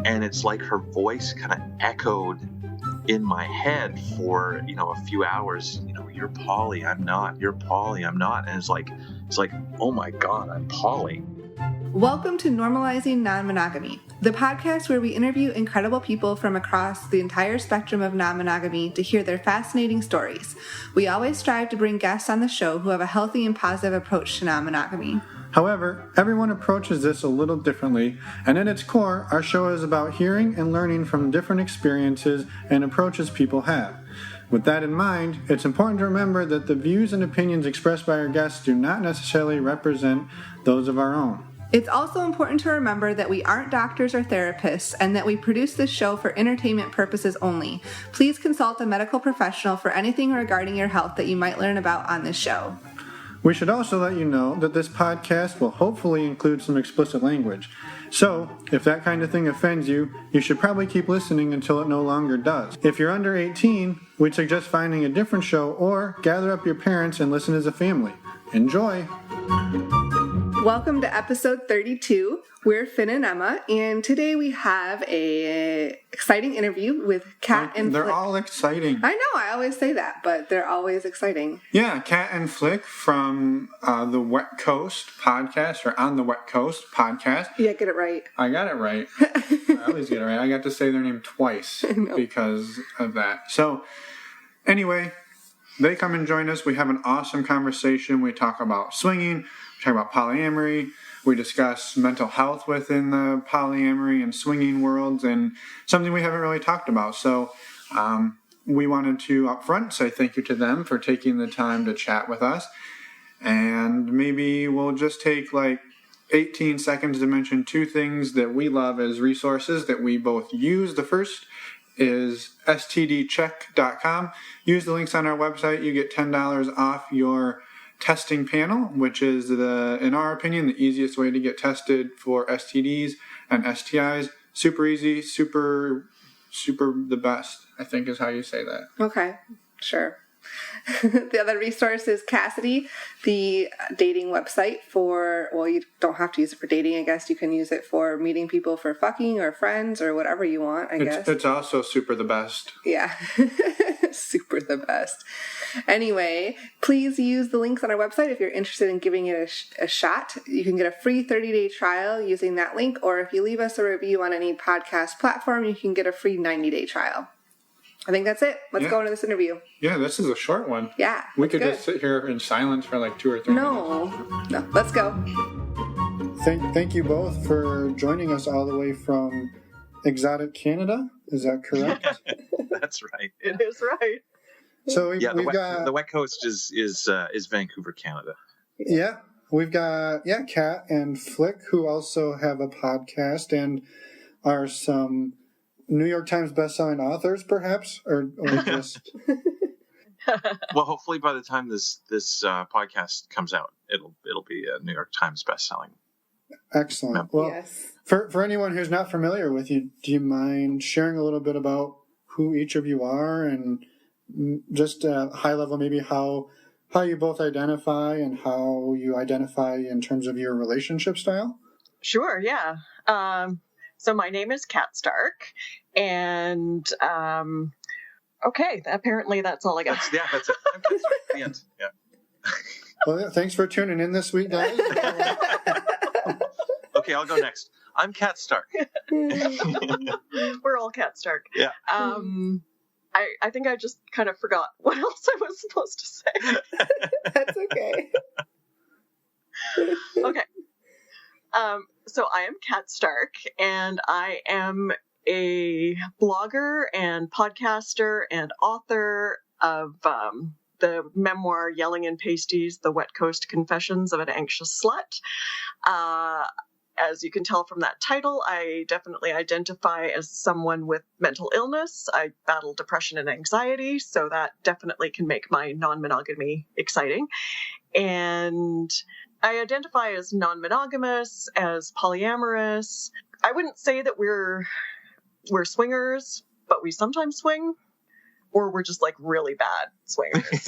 And it's like her voice kind of echoed in my head for, a few hours. You're poly, I'm not. You're poly, I'm not. And it's like, oh my God, I'm poly. Welcome to Normalizing Non-Monogamy, the podcast where we interview incredible people from across the entire spectrum of non-monogamy to hear their fascinating stories. We always strive to bring guests on the show who have a healthy and positive approach to non-monogamy. However, everyone approaches this a little differently, and at its core, our show is about hearing and learning from different experiences and approaches people have. With that in mind, it's important to remember that the views and opinions expressed by our guests do not necessarily represent those of our own. It's also important to remember that we aren't doctors or therapists and that we produce this show for entertainment purposes only. Please consult a medical professional for anything regarding your health that you might learn about on this show. We should also let you know that this podcast will hopefully include some explicit language. So, if that kind of thing offends you, you should probably keep listening until it no longer does. If you're under 18, we'd suggest finding a different show or gather up your parents and listen as a family. Enjoy! Welcome to episode 32. We're Finn and Emma, and today we have a exciting interview with Kat and They're Flick. all exciting. I know, I always say that, but they're always exciting. Yeah, Kat and Flick from the Wet Coast podcast, or On the Wet Coast podcast. Yeah, get it right. I got it right. I always get it right. I got to say their name twice because of that. So, anyway, they come and join us. We have an awesome conversation. We talk about swinging. We talk about polyamory. We discuss mental health within the polyamory and swinging worlds, and something we haven't really talked about. So we wanted to upfront say thank you to them for taking the time to chat with us. And maybe we'll just take like 18 seconds to mention two things that we love as resources that we both use. The first is stdcheck.com. Use the links on our website. You get $10 off your testing panel, which is, in our opinion, the easiest way to get tested for STDs and STIs. Super easy, super the best, I think is how you say that. Okay, sure. The other resource is Cassidy, the dating website for, well, you don't have to use it for dating, I guess. You can use it for meeting people for fucking or friends or whatever you want, I guess. It's also super the best. Yeah, super the best. Anyway, please use the links on our website if you're interested in giving it a shot. You can get a free 30-day trial using that link, or if you leave us a review on any podcast platform, you can get a free 90-day trial. I think that's it. Let's go into this interview. Yeah, this is a short one. Yeah. We could just sit here in silence for like 2 or 3 minutes. No, let's go. Thank you both for joining us all the way from exotic Canada. Is that correct? That's right. It is right. So the Wet Coast is Vancouver, Canada. Yeah, we've got Kat and Flick, who also have a podcast and are some New York Times bestselling authors, perhaps, or just. Well, hopefully by the time this podcast comes out, it'll be a New York Times bestselling. Excellent. Well, yes. For anyone who's not familiar with you, do you mind sharing a little bit about who each of you are and just high level, maybe how you both identify and how you identify in terms of your relationship style? Sure, yeah. So my name is Kat Stark, and okay, apparently that's all I got. That's it. I'm Kat Stark. The end. Yeah. Well, thanks for tuning in this week, guys. Okay, I'll go next. I'm Kat Stark. We're all Kat Stark. Yeah. I think I just kind of forgot what else I was supposed to say. That's okay. Okay. So I am Kat Stark, and I am a blogger and podcaster and author of the memoir Yelling in Pasties, The Wet Coast Confessions of an Anxious Slut. As you can tell from that title, I definitely identify as someone with mental illness. I battle depression and anxiety, so that definitely can make my non-monogamy exciting. And I identify as non-monogamous, as polyamorous. I wouldn't say that we're swingers, but we sometimes swing, or we're just like really bad swingers.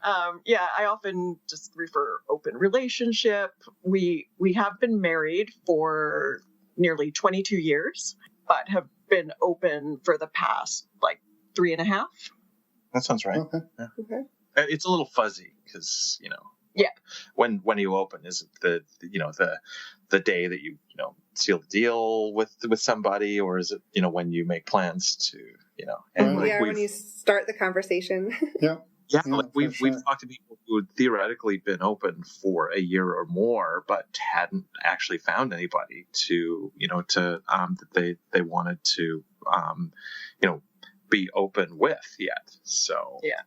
I often just refer open relationship. We have been married for nearly 22 years, but have been open for the past like 3.5. That sounds right. Okay. Yeah. Okay. It's a little fuzzy because, Yeah. when you open, is it the day that you seal the deal with somebody, or is it when you make plans to and Right. Yeah, when you start the conversation. Yeah. Yeah, Yeah, like for we've sure. talked to people who had theoretically been open for a year or more, but hadn't actually found anybody to that they wanted to be open with yet. So Yeah.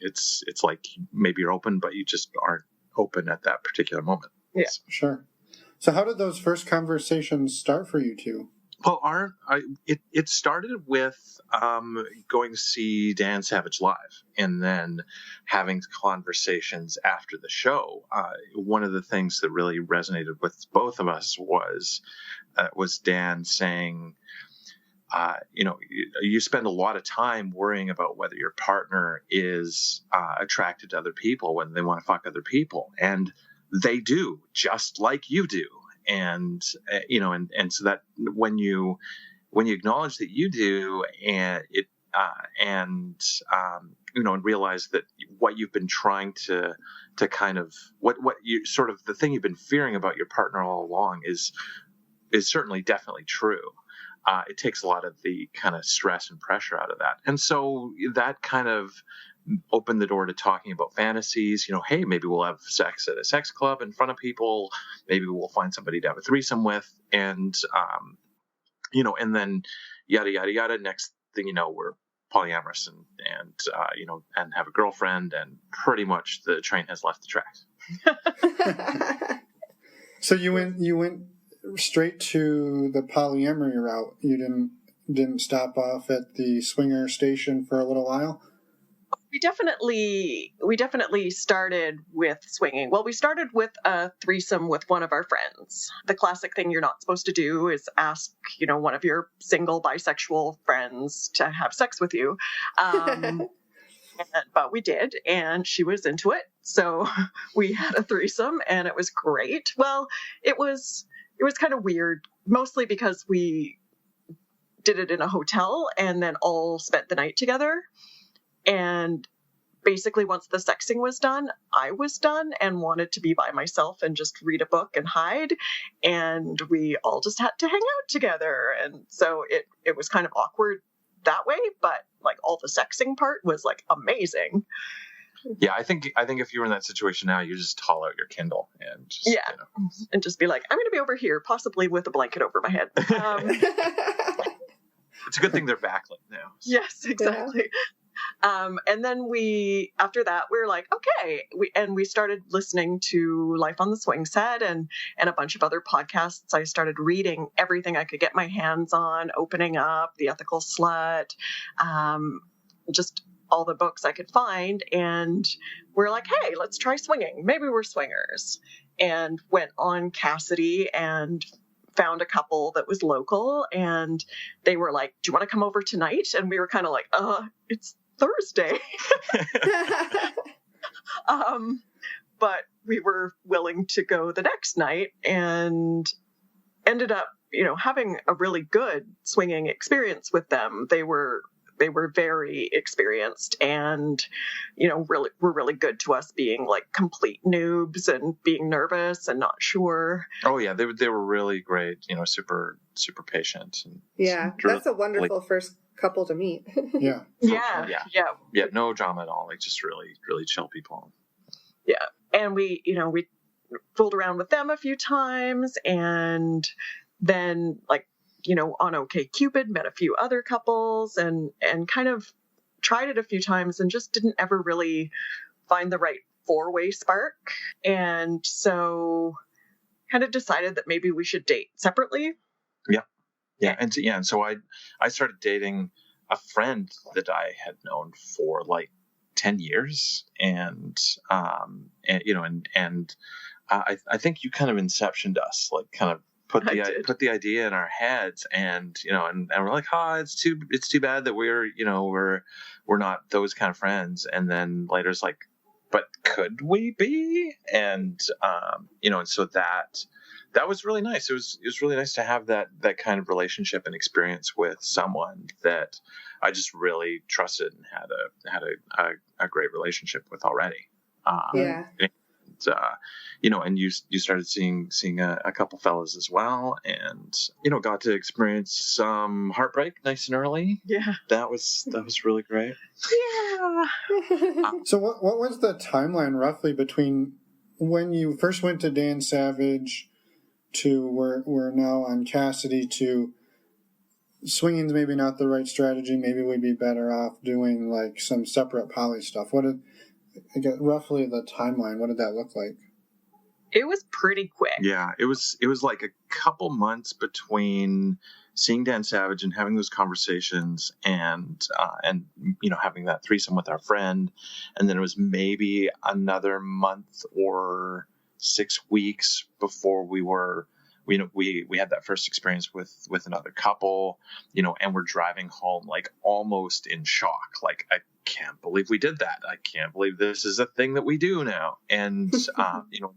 it's like maybe you're open, but you just aren't open at that particular moment. Yeah. Sure. So how did those first conversations start for you two? Well, it started with going to see Dan Savage live, and then having conversations after the show. One of the things that really resonated with both of us was Dan saying, you spend a lot of time worrying about whether your partner is attracted to other people when they want to fuck other people, and they do, just like you do. And and so that when you acknowledge that you do, and and realize that what you've been trying to kind of what you sort of the thing you've been fearing about your partner all along is certainly definitely true. It takes a lot of the kind of stress and pressure out of that, and so that kind of opened the door to talking about fantasies. Hey, maybe we'll have sex at a sex club in front of people. Maybe we'll find somebody to have a threesome with, and and then yada yada yada. Next thing you know, we're polyamorous and have a girlfriend, and pretty much the train has left the tracks. So you went straight to the polyamory route. You didn't stop off at the swinger station for a little while? We definitely started with swinging. Well, we started with a threesome with one of our friends. The classic thing you're not supposed to do is ask, one of your single bisexual friends to have sex with you. But we did, and she was into it. So we had a threesome, and it was great. Well, it was kind of weird, mostly because we did it in a hotel and then all spent the night together. And basically, once the sexing was done, I was done and wanted to be by myself and just read a book and hide. And we all just had to hang out together. And so it was kind of awkward that way, but like all the sexing part was like amazing. Yeah, I think if you were in that situation now, you just haul out your Kindle and just, and just be like, I'm going to be over here, possibly with a blanket over my head. It's a good thing they're backlit now. Yes, exactly. Yeah. And then after that, we were like, okay. We started listening to Life on the Swing Set and a bunch of other podcasts. I started reading everything I could get my hands on, Opening Up, The Ethical Slut, just all the books I could find. And we're like, hey, let's try swinging. Maybe we're swingers. And went on Cassidy and found a couple that was local, and they were like, do you want to come over tonight? And we were kind of like, it's Thursday. But we were willing to go the next night and ended up, having a really good swinging experience with them. They were very experienced and, were really good to us being like complete noobs and being nervous and not sure. Oh yeah. They were really great, super, super patient. And yeah. That's a wonderful first couple to meet. Yeah. Yeah. No drama at all. Like just really, really chill people. Yeah. And we fooled around with them a few times, and then on OkCupid, met a few other couples and kind of tried it a few times and just didn't ever really find the right 4-way spark. And so kind of decided that maybe we should date separately. Yeah. Yeah. And so I started dating a friend that I had known for like 10 years. And I think you kind of inceptioned us, like kind of put the idea in our heads, and we're like, it's too bad that we're not those kind of friends. And then later it's like, but could we be? And and so that was really nice. It was really nice to have that kind of relationship and experience with someone that I just really trusted and had a great relationship with already. Yeah. And you started seeing a couple fellas as well, and got to experience some heartbreak nice and early. Yeah, that was really great. Yeah. So what was the timeline roughly between when you first went to Dan Savage to we're now on Cassidy to swinging's maybe not the right strategy, maybe we'd be better off doing like some separate poly stuff? Roughly the timeline, what did that look like? It was pretty quick. Yeah, it was like a couple months between seeing Dan Savage and having those conversations and having that threesome with our friend, and then it was maybe another month or 6 weeks before we had that first experience with another couple, and we're driving home like almost in shock, like I can't believe we did that. I can't believe this is a thing that we do now. And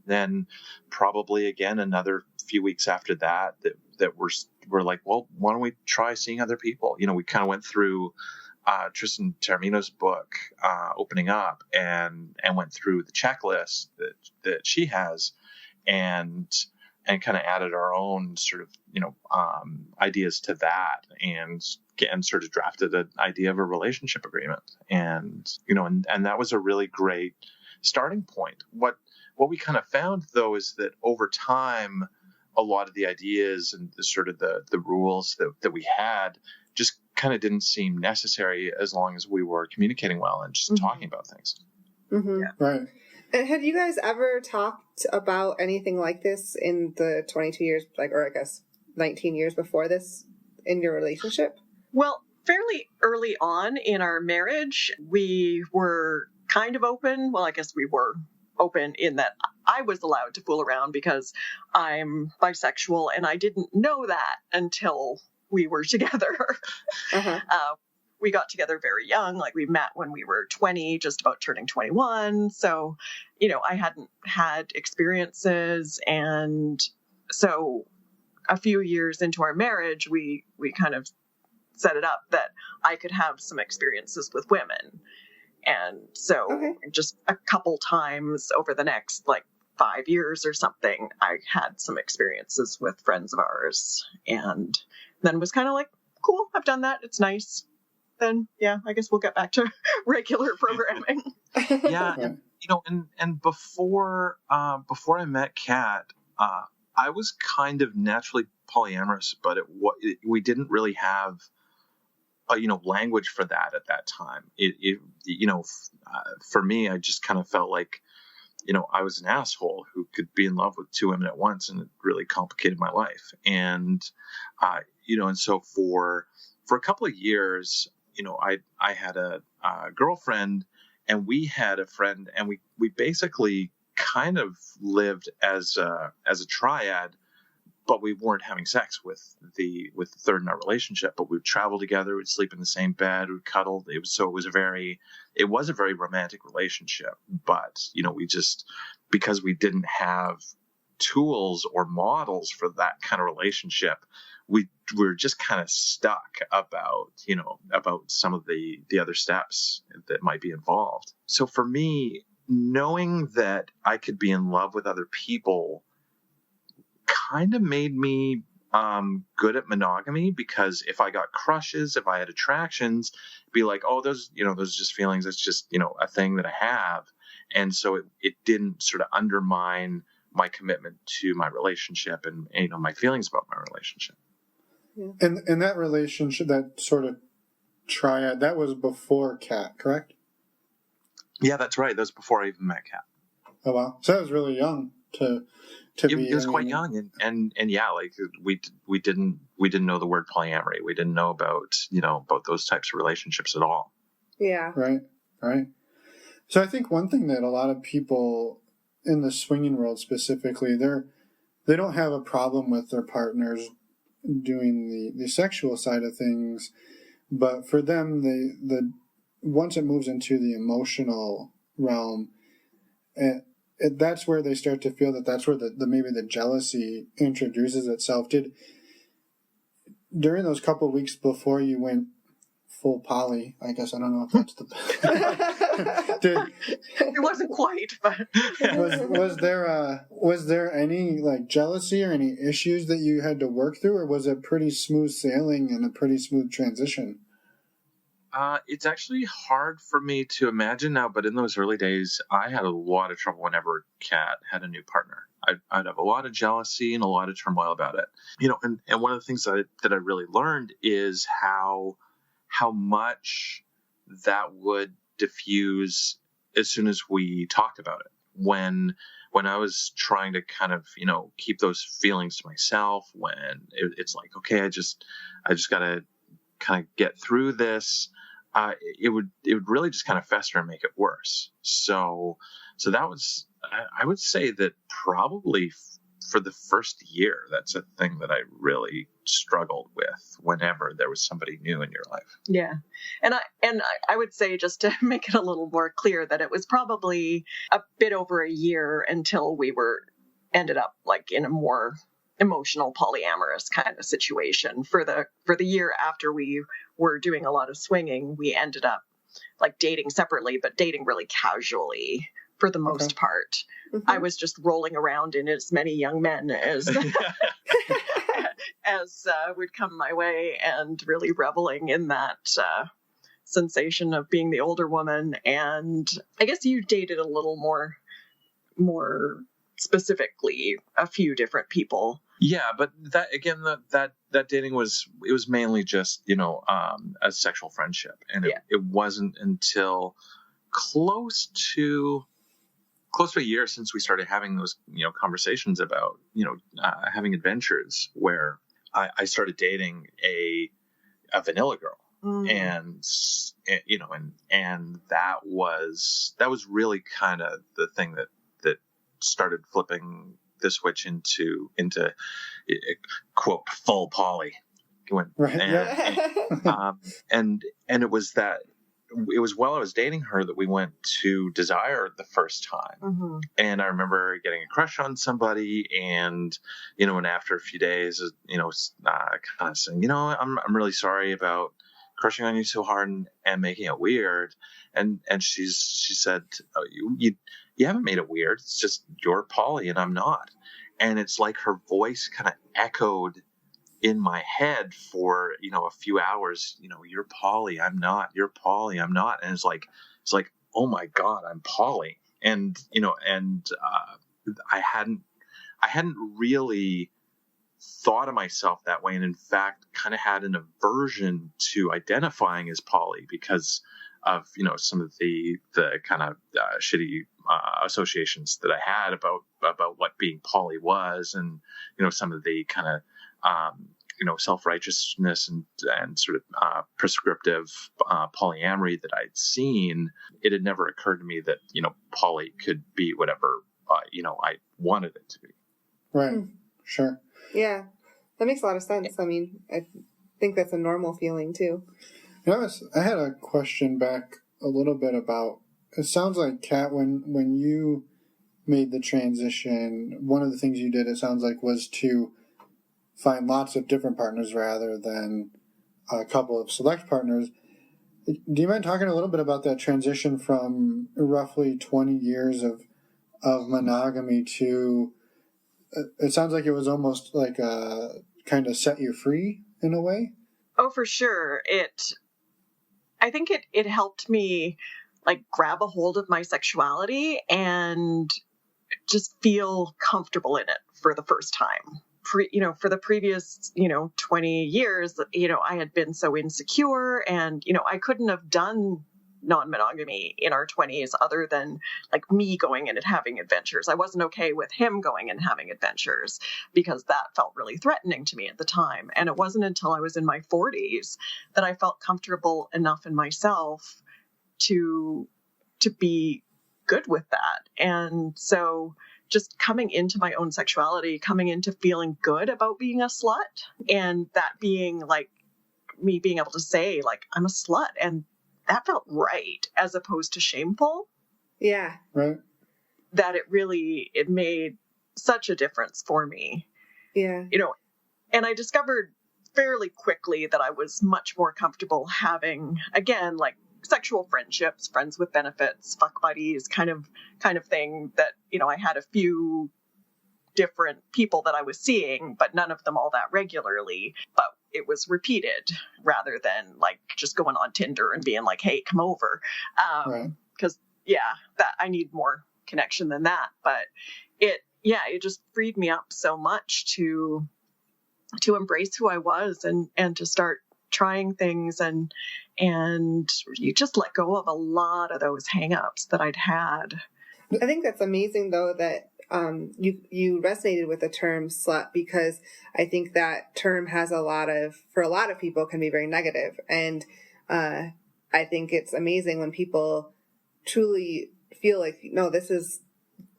then probably again another few weeks after that we're like, well, why don't we try seeing other people? We kind of went through Tristan Taormino's book, Opening Up, and went through the checklist that she has, and kind of added our own sort of, ideas to that, and sort of drafted an idea of a relationship agreement. And that was a really great starting point. What we kind of found, though, is that over time, a lot of the ideas and the rules that we had just kind of didn't seem necessary as long as we were communicating well and just talking about things. Mm-hmm. Yeah. Right. And had you guys ever talked about anything like this in the 22 years, or I guess 19 years before this in your relationship? Well, fairly early on in our marriage, we were kind of open. Well, I guess we were open in that I was allowed to fool around because I'm bisexual, and I didn't know that until we were together. Uh-huh. We got together very young. Like, we met when we were 20, just about turning 21. So, I hadn't had experiences. And so a few years into our marriage, we kind of set it up that I could have some experiences with women. And so just a couple times over the next 5 years or something, I had some experiences with friends of ours, and then was kind of like, cool, I've done that. It's nice. Then, yeah, I guess we'll get back to regular programming. Yeah. And before I met Kat, I was kind of naturally polyamorous, but we didn't really have language for that at that time. For me, I just kind of felt like, I was an asshole who could be in love with two women at once, and it really complicated my life. And, and so for a couple of years, I had a girlfriend, and we had a friend, and we basically kind of lived as a triad, but we weren't having sex with the third in our relationship. But we'd travel together, we'd sleep in the same bed, we'd cuddle. It was a very romantic relationship. But we just, because we didn't have tools or models for that kind of relationship, we were just kind of stuck about some of the other steps that might be involved. So for me, knowing that I could be in love with other people kind of made me good at monogamy, because if I got crushes, if I had attractions, it'd be like, oh, those just feelings. It's just, a thing that I have. And so it didn't sort of undermine my commitment to my relationship and my feelings about my relationship. Yeah. And that relationship, that sort of triad, that was before Kat, correct? Yeah, that's right. That was before I even met Kat. Oh wow! So I was really young to be. It was quite young, and yeah, we didn't know the word polyamory. We didn't know about those types of relationships at all. Yeah. Right. So I think one thing that a lot of people in the swinging world specifically, they don't have a problem with their partners doing the sexual side of things, but for them, the once it moves into the emotional realm, that's where they start to feel that's where the maybe the jealousy introduces itself. During those couple of weeks before you went full poly, I guess, I don't know if that's the it wasn't quite, but was there any like jealousy or any issues that you had to work through, or was it pretty smooth sailing and a pretty smooth transition? It's actually hard for me to imagine now, but in those early days, I had a lot of trouble whenever Kat had a new partner. I'd have a lot of jealousy and a lot of turmoil about it. And one of the things that I really learned is how much that would diffuse as soon as we talked about it. When I was trying to kind of, keep those feelings to myself, when it's like, okay, I just got to kind of get through this. It would really just kind of fester and make it worse. So that was, I would say that probably for the first year, that's a thing that I really struggled with whenever there was somebody new in your life. Yeah. And I would say, just to make it a little more clear, that it was probably a bit over a year until we ended up like in a more emotional polyamorous kind of situation. For the year after we were doing a lot of swinging, we ended up like dating separately, but dating really casually for the most part. Mm-hmm. I was just rolling around in as many young men as would come my way, and really reveling in that sensation of being the older woman. And I guess you dated a little more specifically a few different people. Yeah, but that again, that dating was mainly just a sexual friendship, and it wasn't until close to a year since we started having those conversations about having adventures, where I started dating a vanilla girl. And that was really kind of the thing that started flipping the switch into quote full poly. Right. And it was while I was dating her that we went to Desire the first time. Mm-hmm. And I remember getting a crush on somebody, and and after a few days, kind of saying, I'm really sorry about crushing on you so hard and making it weird. And she said, oh, you haven't made it weird. It's just you're poly and I'm not. And it's like her voice kind of echoed in my head for, a few hours, you're poly, I'm not, you're poly, I'm not. And it's like, oh my God, I'm poly. And, I hadn't really thought of myself that way. And in fact, kind of had an aversion to identifying as poly because of, some of the kind of shitty associations that I had about what being poly was, and, some of the kind of, self-righteousness and sort of prescriptive polyamory that I'd seen. It had never occurred to me that, poly could be whatever, I wanted it to be. Right. Sure. Yeah, that makes a lot of sense. I mean, I think that's a normal feeling too. I had a question back a little bit about, it sounds like, Kat, when you made the transition, one of the things you did, it sounds like, was to find lots of different partners rather than a couple of select partners. Do you mind talking a little bit about that transition from roughly 20 years of monogamy to, it sounds like it was almost like a kind of set you free in a way? Oh, for sure. I think it helped me like grab a hold of my sexuality and just feel comfortable in it for the first time. For the previous, 20 years, I had been so insecure, and, I couldn't have done non-monogamy in our 20s other than like me going in and having adventures. I wasn't okay with him going and having adventures because that felt really threatening to me at the time. And it wasn't until I was in my 40s that I felt comfortable enough in myself to be good with that. And so just coming into my own sexuality, coming into feeling good about being a slut, and that being like me being able to say like, I'm a slut, and that felt right as opposed to shameful. Yeah. Right. that it made such a difference for me. Yeah. And I discovered fairly quickly that I was much more comfortable having, again, like sexual friendships, friends with benefits, fuck buddies, kind of thing that, I had a few different people that I was seeing, but none of them all that regularly. But it was repeated rather than like just going on Tinder and being like, hey, come over. Because that I need more connection than that. But it just freed me up so much to embrace who I was and to start trying things and you just let go of a lot of those hang-ups that I'd had. I think that's amazing though that you resonated with the term slut, because I think that term has for a lot of people can be very negative. And I think it's amazing when people truly feel like, no, this is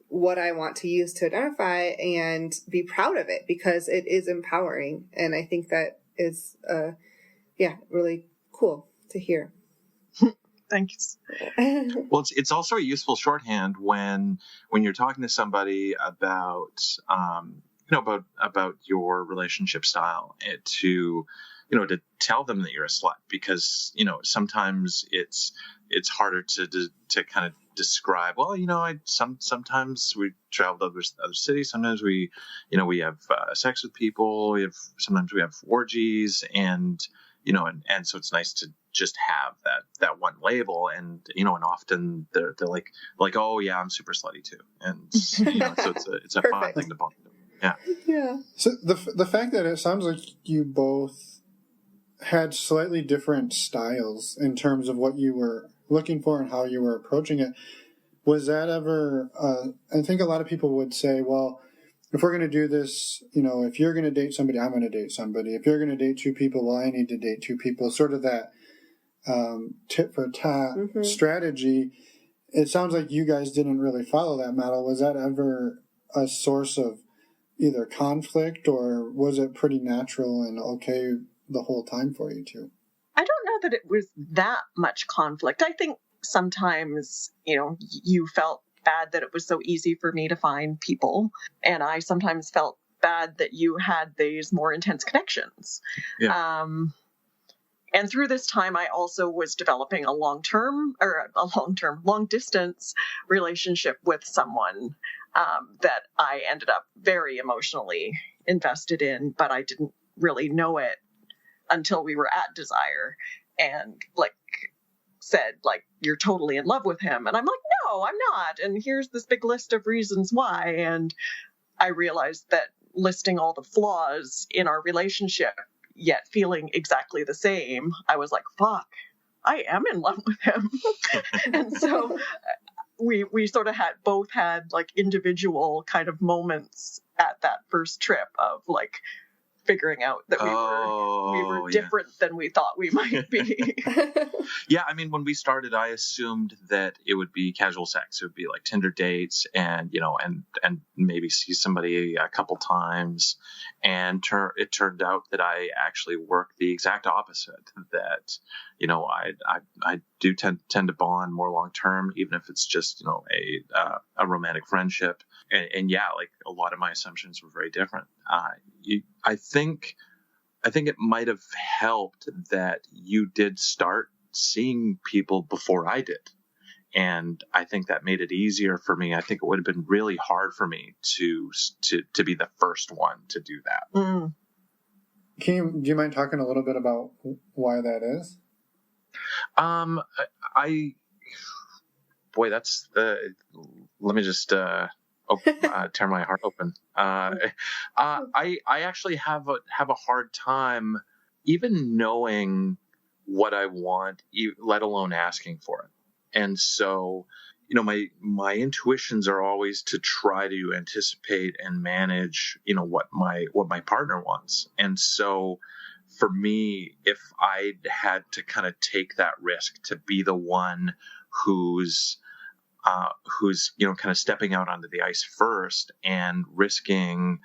what I want to use to identify and be proud of it, because it is empowering. And I think that is, really cool to hear. Thanks. Well, it's also a useful shorthand when you're talking to somebody about, about your relationship style, to tell them that you're a slut, because, sometimes it's harder to kind of describe. Well, sometimes we travel to other cities. Sometimes we have sex with people. Sometimes we have orgies, and so it's nice to just have that one label, and and often they're like, oh yeah, I'm super slutty too, and so it's a fun thing to bond. Yeah. So the fact that it sounds like you both had slightly different styles in terms of what you were looking for and how you were approaching it, was that ever? I think a lot of people would say, well, if we're going to do this, if you're going to date somebody, I'm going to date somebody. If you're going to date two people, well, I need to date two people. Sort of that tit for tat strategy. It sounds like you guys didn't really follow that model. Was that ever a source of either conflict, or was it pretty natural and okay the whole time for you two? I don't know that it was that much conflict. I think sometimes, you felt bad that it was so easy for me to find people, and I sometimes felt bad that you had these more intense connections. Yeah. And through this time, I also was developing a long distance relationship with someone that I ended up very emotionally invested in, but I didn't really know it until we were at Desire, and said, you're totally in love with him. And I'm like, no, I'm not. And here's this big list of reasons why. And I realized that listing all the flaws in our relationship, yet feeling exactly the same, I was like, fuck, I am in love with him. And so we sort of both had individual kind of moments at that first trip of figuring out that we were different than we thought we might be. Yeah, I mean, when we started, I assumed that it would be casual sex. It would be like Tinder dates, and and maybe see somebody a couple times. And it turned out that I actually work the exact opposite. That I do tend to bond more long term, even if it's just a romantic friendship. And a lot of my assumptions were very different. I think it might have helped that you did start seeing people before I did. And I think that made it easier for me. I think it would have been really hard for me to be the first one to do that. Mm. Do you mind talking a little bit about why that is? Let me just tear my heart open. I actually have a hard time even knowing what I want, let alone asking for it. And so, my intuitions are always to try to anticipate and manage, what my partner wants. And so for me, if I had to kind of take that risk to be the one who's kind of stepping out onto the ice first and risking,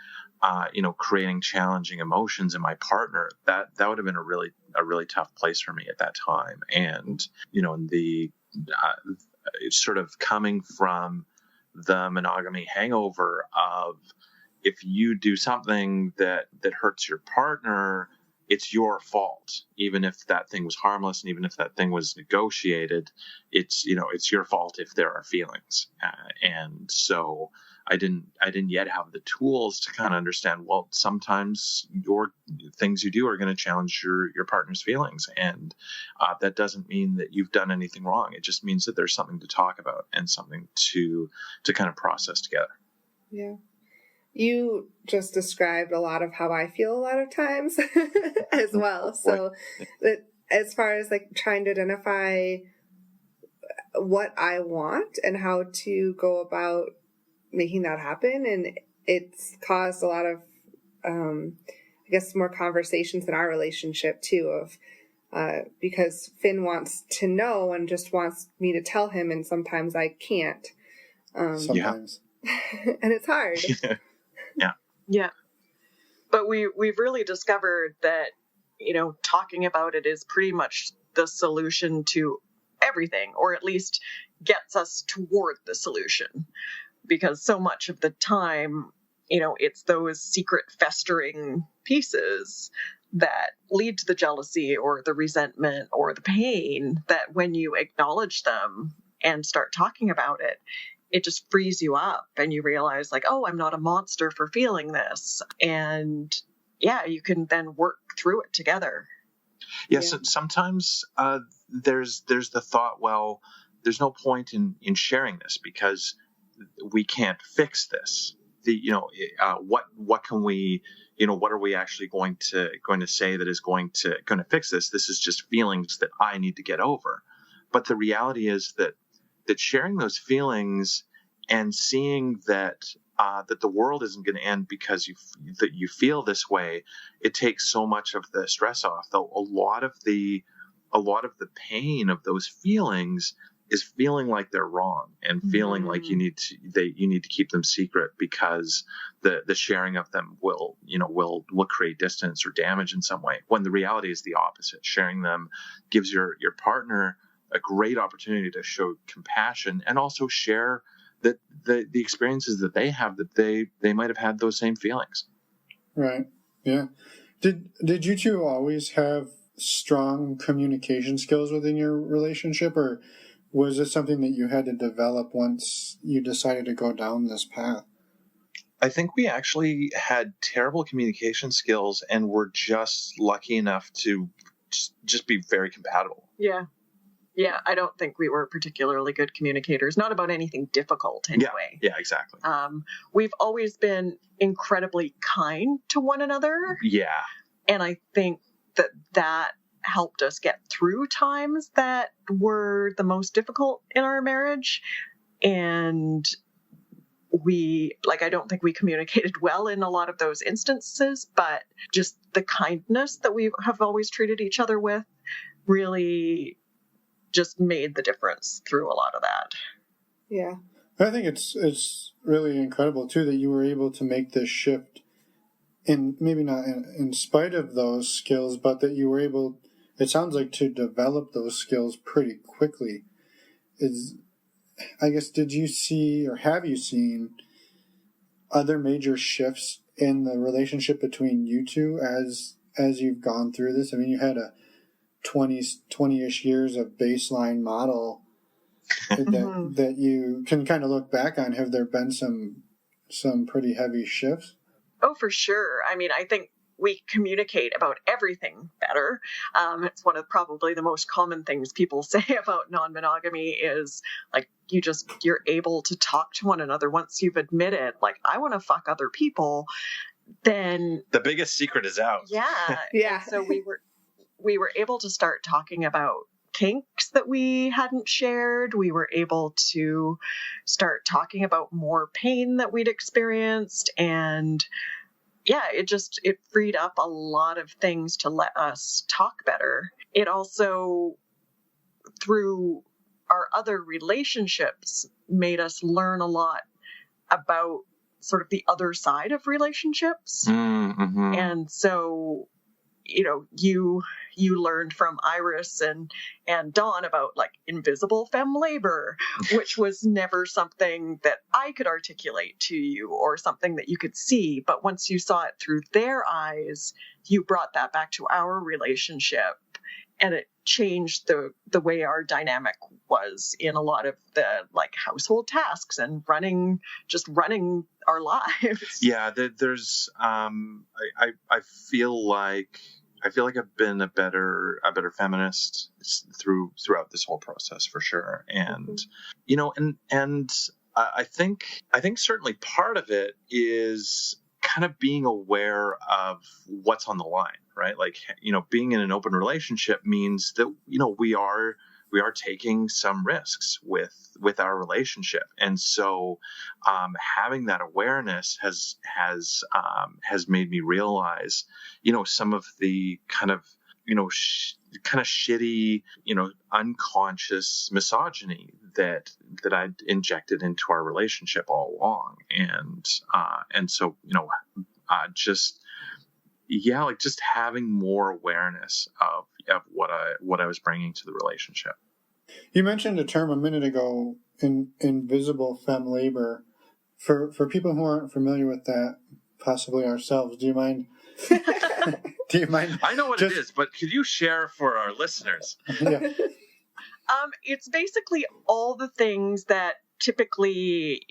creating challenging emotions in my partner, that would have been a really tough place for me at that time. And, sort of coming from the monogamy hangover of, if you do something that hurts your partner, it's your fault. Even if that thing was harmless and even if that thing was negotiated, it's your fault if there are feelings. And so I didn't yet have the tools to kind of understand, well, sometimes your things you do are going to challenge your partner's feelings. And that doesn't mean that you've done anything wrong. It just means that there's something to talk about and something to kind of process together. Yeah. You just described a lot of how I feel a lot of times as well. So that as far as like trying to identify what I want and how to go about making that happen. And it's caused a lot of, I guess, more conversations in our relationship too, of because Finn wants to know and just wants me to tell him, and sometimes I can't. Sometimes. And it's hard. Yeah. But we've really discovered that, talking about it is pretty much the solution to everything, or at least gets us toward the solution. Because so much of the time, it's those secret festering pieces that lead to the jealousy or the resentment or the pain, that when you acknowledge them and start talking about it, it just frees you up and you realize like, oh, I'm not a monster for feeling this. And yeah, you can then work through it together. Yes. Yeah. Sometimes there's the thought, well, there's no point in sharing this because we can't fix this. What can we, what are we actually going to say that is going to fix this? This is just feelings that I need to get over. But the reality is that sharing those feelings and seeing that the world isn't going to end because you feel this way, it takes so much of the stress off. Though a lot of the pain of those feelings is feeling like they're wrong and feeling like you need to keep them secret because the sharing of them will create distance or damage in some way. When the reality is the opposite. Sharing them gives your partner a great opportunity to show compassion and also share that the experiences that they have, that they might have had those same feelings. Right. Yeah. Did you two always have strong communication skills within your relationship, or was this something that you had to develop once you decided to go down this path? I think we actually had terrible communication skills and were just lucky enough to just be very compatible. Yeah. Yeah, I don't think we were particularly good communicators, not about anything difficult anyway. Yeah, exactly. We've always been incredibly kind to one another. Yeah. And I think that helped us get through times that were the most difficult in our marriage. And I don't think we communicated well in a lot of those instances, but just the kindness that we have always treated each other with really just made the difference through a lot of that. Yeah. I think it's really incredible too that you were able to make this shift, in maybe not in spite of those skills, but that you were able, it sounds like, to develop those skills pretty quickly. Did you see, or have you seen other major shifts in the relationship between you two as you've gone through this? I mean, you had a 20-ish years of baseline model that you can kind of look back on. Have there been some pretty heavy shifts? Oh, for sure. I mean, I think we communicate about everything better. It's one of probably the most common things people say about non-monogamy is like, you're able to talk to one another once you've admitted, like, I want to fuck other people. Then the biggest secret is out. Yeah. Yeah. So we were able to start talking about kinks that we hadn't shared. We were able to start talking about more pain that we'd experienced. And yeah, it freed up a lot of things to let us talk better. It also, through our other relationships, made us learn a lot about sort of the other side of relationships. Mm-hmm. And so you learned from Iris and Dawn about like invisible femme labor, which was never something that I could articulate to you or something that you could see. But once you saw it through their eyes, you brought that back to our relationship, and it changed the way our dynamic was in a lot of the like household tasks and running our lives. Yeah, there's I feel like I've been a better feminist throughout this whole process for sure, and and I think certainly part of it is kind of being aware of what's on the line, right? Like, being in an open relationship means that, we are taking some risks with our relationship. And so, having that awareness has made me realize, some of the kind of shitty, unconscious misogyny that I'd injected into our relationship all along. And so, just having more awareness of what I was bringing to the relationship. You mentioned a term a minute ago, invisible femme labor. For people who aren't familiar with that, possibly ourselves, do you mind? Do you mind? I know what it is, but could you share for our listeners? Yeah. It's basically all the things that typically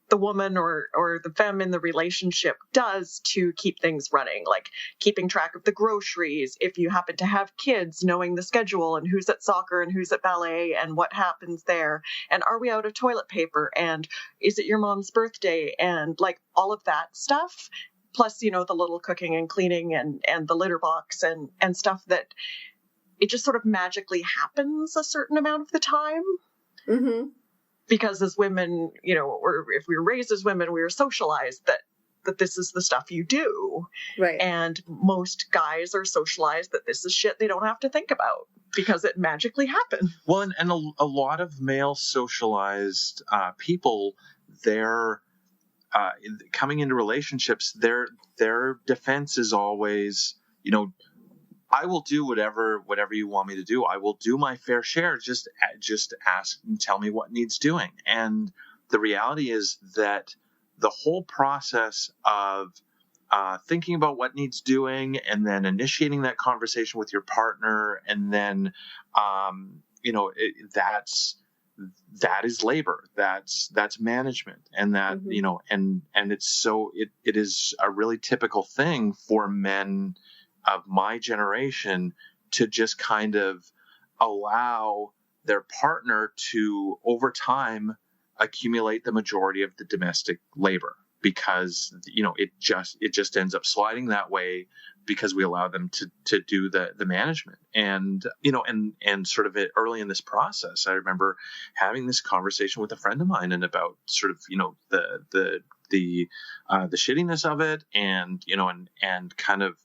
the woman or the femme in the relationship does to keep things running, like keeping track of the groceries, if you happen to have kids, knowing the schedule and who's at soccer and who's at ballet and what happens there, and are we out of toilet paper, and is it your mom's birthday, and like all of that stuff, plus the little cooking and cleaning and the litter box and stuff that it just sort of magically happens a certain amount of the time. Mm-hmm. Because as women, or if we were raised as women, we were socialized that this is the stuff you do. Right. And most guys are socialized that this is shit they don't have to think about because it magically happened. Well, and a lot of male socialized people, they're coming into relationships, their defense is always, I will do whatever you want me to do. I will do my fair share. Just ask and tell me what needs doing. And the reality is that the whole process of thinking about what needs doing and then initiating that conversation with your partner, and then that is labor. That's management, and that and it is a really typical thing for men of my generation to just kind of allow their partner to, over time, accumulate the majority of the domestic labor, because it just ends up sliding that way because we allow them to do the management. And and sort of early in this process, I remember having this conversation with a friend of mine and about sort of the shittiness of it, and and kind of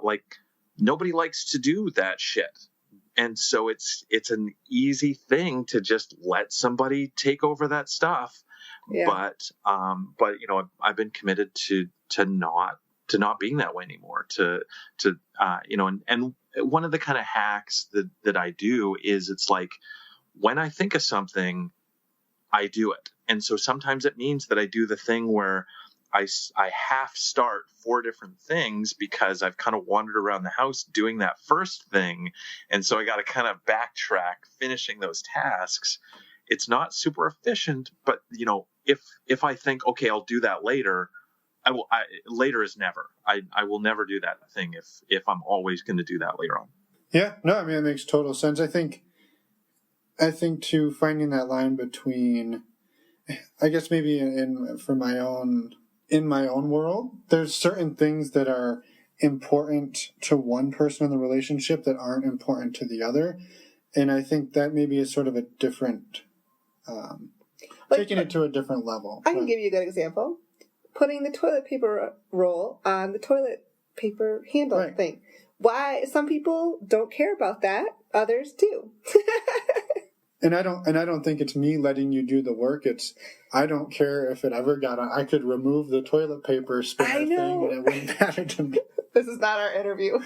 like nobody likes to do that shit. And so it's an easy thing to just let somebody take over that stuff. Yeah. But I've been committed to not being that way anymore, and one of the kind of hacks that I do is, it's like, when I think of something, I do it. And so sometimes it means that I do the thing where I half start 4 different things because I've kind of wandered around the house doing that first thing. And so I got to kind of backtrack finishing those tasks. It's not super efficient, but if I think, okay, I'll do that later, later is never. I will never do that thing if I'm always going to do that later on. Yeah, no, I mean, it makes total sense. I think too, finding that line between, I guess maybe in my own world, there's certain things that are important to one person in the relationship that aren't important to the other. And I think that maybe is sort of a different, taking it to a different level. I can give you a good example. Putting the toilet paper roll on the toilet paper handle thing. Why some people don't care about that, others do. And I don't think it's me letting you do the work. It's I don't care if it ever got on. I could remove the toilet paper spinner thing and it wouldn't matter to me. This is not our interview.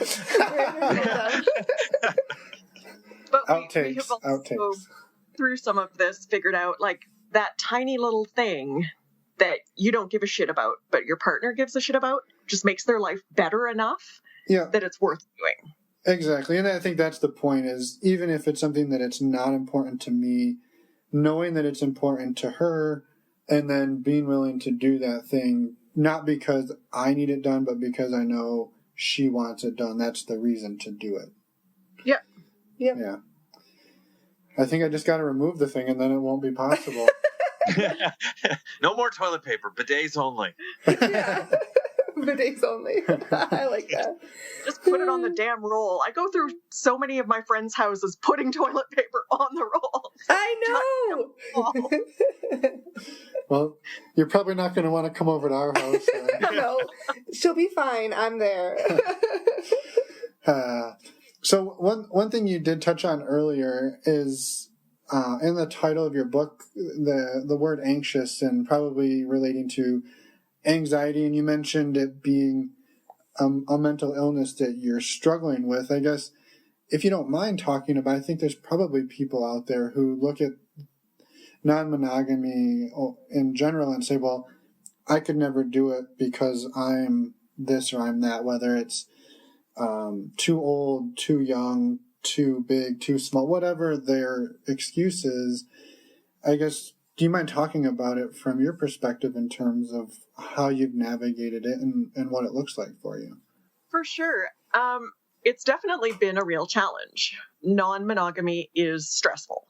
But Outtakes, we have also, outtakes. through some of this, figured out like that tiny little thing that you don't give a shit about, but your partner gives a shit about, just makes their life better enough that it's worth doing. Exactly. And I think that's the point is even if it's something that it's not important to me, knowing that it's important to her and then being willing to do that thing, not because I need it done, but because I know she wants it done. That's the reason to do it. Yep. Yeah. I think I just got to remove the thing and then it won't be possible. No more toilet paper, bidets only. Yeah. Bidets only. I like that. Just put it on the damn roll. I go through so many of my friends' houses putting toilet paper on the roll. I know. Well, you're probably not going to want to come over to our house. No, she'll be fine. I'm there. So one thing you did touch on earlier is in the title of your book, the word anxious and probably relating to anxiety, and you mentioned it being a mental illness that you're struggling with. I guess if you don't mind talking about, I think there's probably people out there who look at non-monogamy in general and say, well, I could never do it because I'm this or I'm that, whether it's too old, too young, too big, too small, whatever their excuse is. I guess, do you mind talking about it from your perspective in terms of how you've navigated it and what it looks like for you? For sure. It's definitely been a real challenge. Non-monogamy is stressful.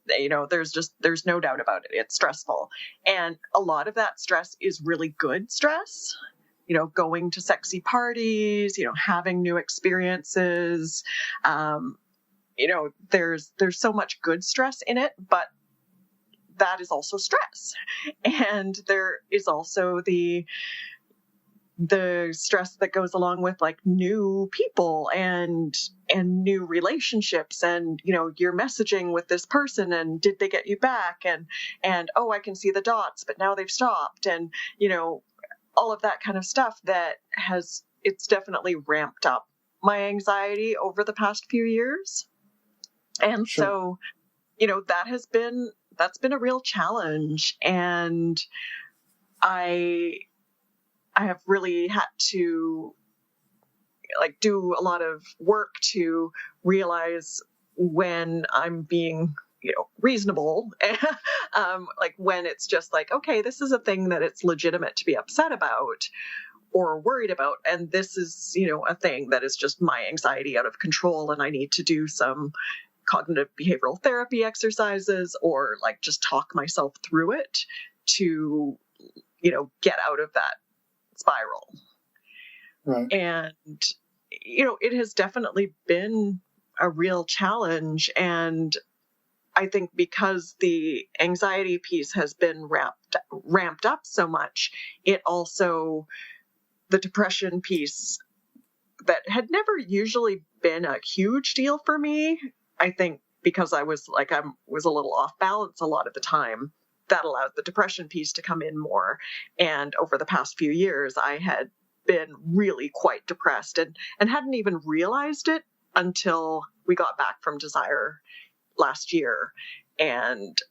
You know, there's no doubt about it. It's stressful. And a lot of that stress is really good stress. You know, going to sexy parties, you know, having new experiences. You know, there's so much good stress in it, but that is also stress. And there is also the stress that goes along with like new people and new relationships, and you know, you're messaging with this person and did they get you back, and oh, I can see the dots but now they've stopped, and you know, all of that kind of stuff it's definitely ramped up my anxiety over the past few years. And Sure. So, you know, that's been a real challenge, and I have really had to like do a lot of work to realize when I'm being, you know, reasonable, like when it's just like, okay, this is a thing that it's legitimate to be upset about or worried about, and this is, you know, a thing that is just my anxiety out of control, and I need to do some cognitive behavioral therapy exercises or like just talk myself through it to, you know, get out of that spiral. Right. And, you know, it has definitely been a real challenge. And I think because the anxiety piece has been ramped up so much, it also, the depression piece that had never usually been a huge deal for me, I think because I was a little off balance a lot of the time, that allowed the depression piece to come in more. And over the past few years, I had been really quite depressed and hadn't even realized it until we got back from Desire last year. And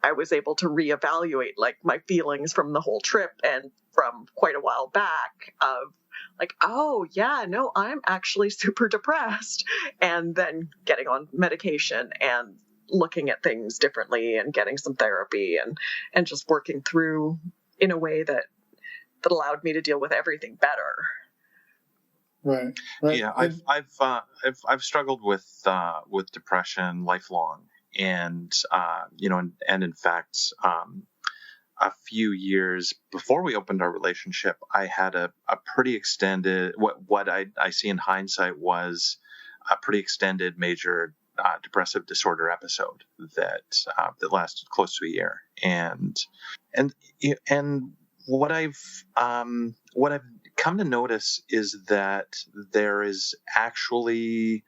I was able to reevaluate like my feelings from the whole trip and from quite a while back of like, oh yeah, no, I'm actually super depressed. And then getting on medication and looking at things differently and getting some therapy and just working through in a way that allowed me to deal with everything better. Right. Yeah, I've struggled with depression lifelong, and you know, and in fact, a few years before we opened our relationship, I had a pretty extended, what I see in hindsight was a pretty extended major depressive disorder episode that lasted close to a year, and what I've come to notice is that there is actually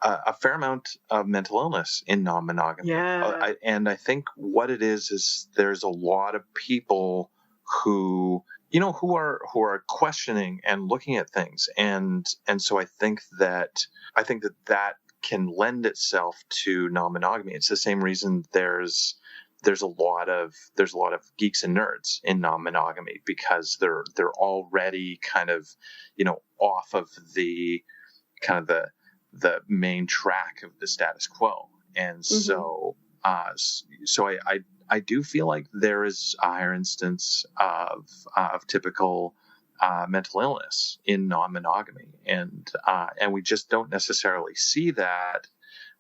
a fair amount of mental illness in non-monogamy. Yeah. And I think what it is there's a lot of people who are questioning and looking at things, and so I think that can lend itself to non-monogamy. It's the same reason there's a lot of geeks and nerds in non-monogamy, because they're already kind of off of the kind of the main track of the status quo, and so I do feel like there is a higher instance of typical mental illness in non-monogamy, and we just don't necessarily see that.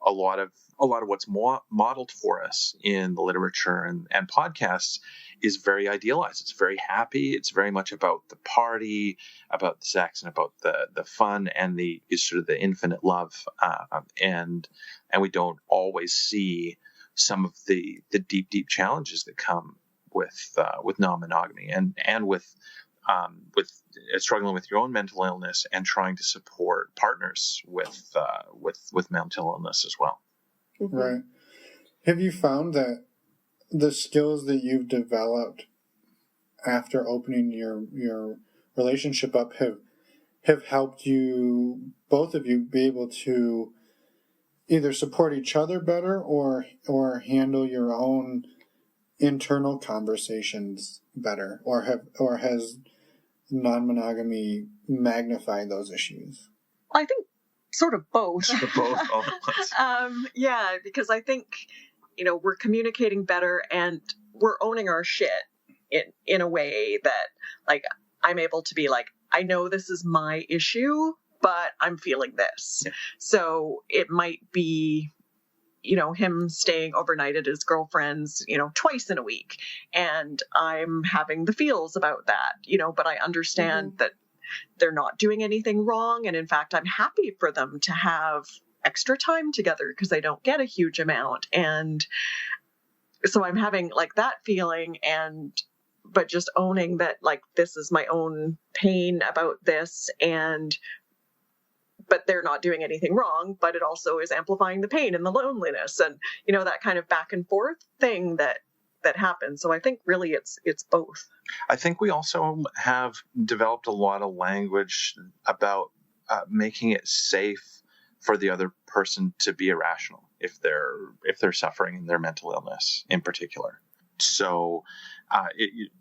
A lot of what's modeled for us in the literature and podcasts is very idealized. It's very happy. It's very much about the party, about the sex, and about the fun and the sort of the infinite love. And we don't always see some of the deep challenges that come with non-monogamy and with struggling with your own mental illness and trying to support partners with mental illness as well. Mm-hmm. Right. Have you found that the skills that you've developed after opening your relationship up have helped you, both of you, be able to either support each other better or handle your own internal conversations better, or has non-monogamy magnified those issues? I think sort of both. Both all at once. Yeah, because I think, we're communicating better and we're owning our shit in a way that, like, I'm able to be like, I know this is my issue, but I'm feeling this. Yeah. So it might be, him staying overnight at his girlfriend's, twice in a week. And I'm having the feels about that, but I understand that they're not doing anything wrong. And in fact, I'm happy for them to have extra time together because they don't get a huge amount. And so I'm having like that feeling, but just owning that, like, this is my own pain about this, but they're not doing anything wrong, but it also is amplifying the pain and the loneliness and, that kind of back and forth thing that happens. So I think really it's both. I think we also have developed a lot of language about making it safe for the other person to be irrational if they're suffering in their mental illness in particular. So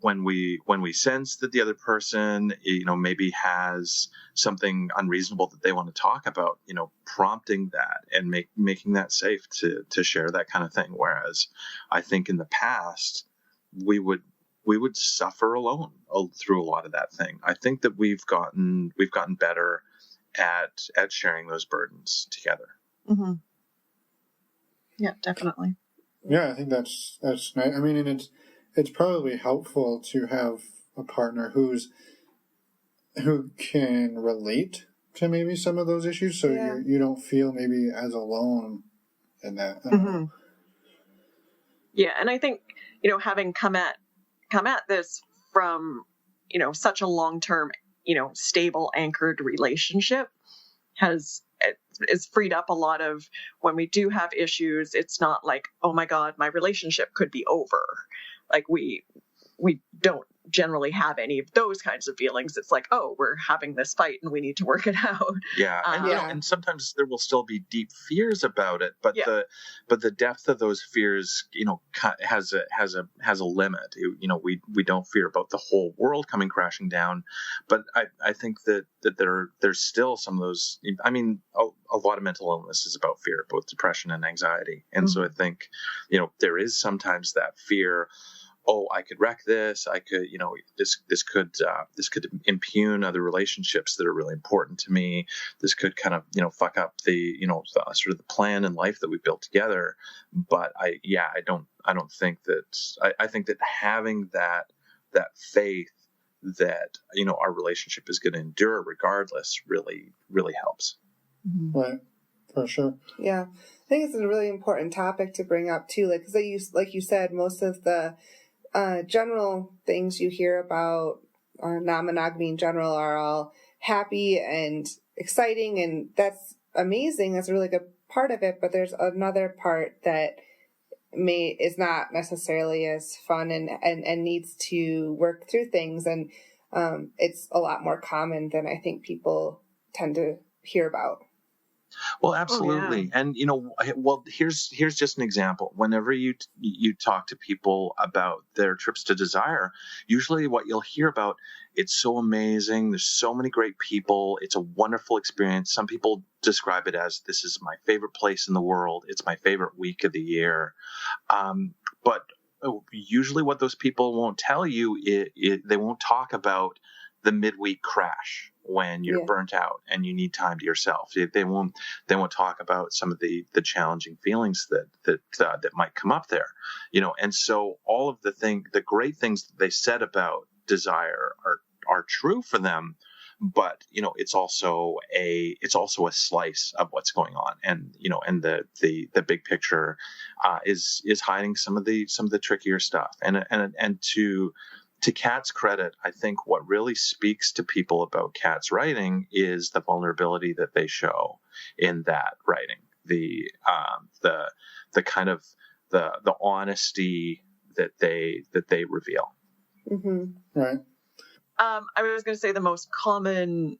when we sense that the other person, maybe has something unreasonable that they want to talk about, prompting that and making that safe to share that kind of thing. Whereas I think in the past we would suffer alone through a lot of that thing. I think that we've gotten better at sharing those burdens together. Mm-hmm. Yeah, definitely. Yeah, I think that's nice. I mean, and it's probably helpful to have a partner who can relate to maybe some of those issues, so you don't feel maybe as alone in that. Yeah, and I think having come at this from such a long-term stable anchored relationship has freed up a lot of when we do have issues. It's not like, oh my God, my relationship could be over. Like we don't generally have any of those kinds of feelings. It's like, oh, we're having this fight and we need to work it out. Yeah, and sometimes there will still be deep fears about it, but the depth of those fears, has a limit. We don't fear about the whole world coming crashing down, but I think that there's still some of those. I mean, a lot of mental illness is about fear, both depression and anxiety, and so I think there is sometimes that fear. Oh, I could wreck this. I could, this could impugn other relationships that are really important to me. This could kind of, fuck up the, the, sort of the plan and life that we built together. But I don't think that. I think that having that faith that our relationship is going to endure regardless really, really helps. Right, for sure. Yeah, I think it's a really important topic to bring up too. Like you said, most of the general things you hear about non-monogamy in general are all happy and exciting, and that's amazing. That's a really good part of it, but there's another part that is not necessarily as fun and needs to work through things. And it's a lot more common than I think people tend to hear about. Well, absolutely. Oh, yeah. And, well, here's just an example. Whenever you talk to people about their trips to Desire, usually what you'll hear about, it's so amazing. There's so many great people. It's a wonderful experience. Some people describe it as, this is my favorite place in the world. It's my favorite week of the year. But usually what those people won't tell you, they won't talk about the midweek crash when you're burnt out and you need time to yourself. They won't talk about some of the challenging feelings that might come up there, and so all of the great things that they said about Desire are true for them, but it's also a slice of what's going on, and and the big picture is hiding some of the trickier stuff, and to Kat's credit, I think what really speaks to people about Kat's writing is the vulnerability that they show in that writing, the kind of the honesty that they reveal. Mm-hmm. Right. I was going to say the most common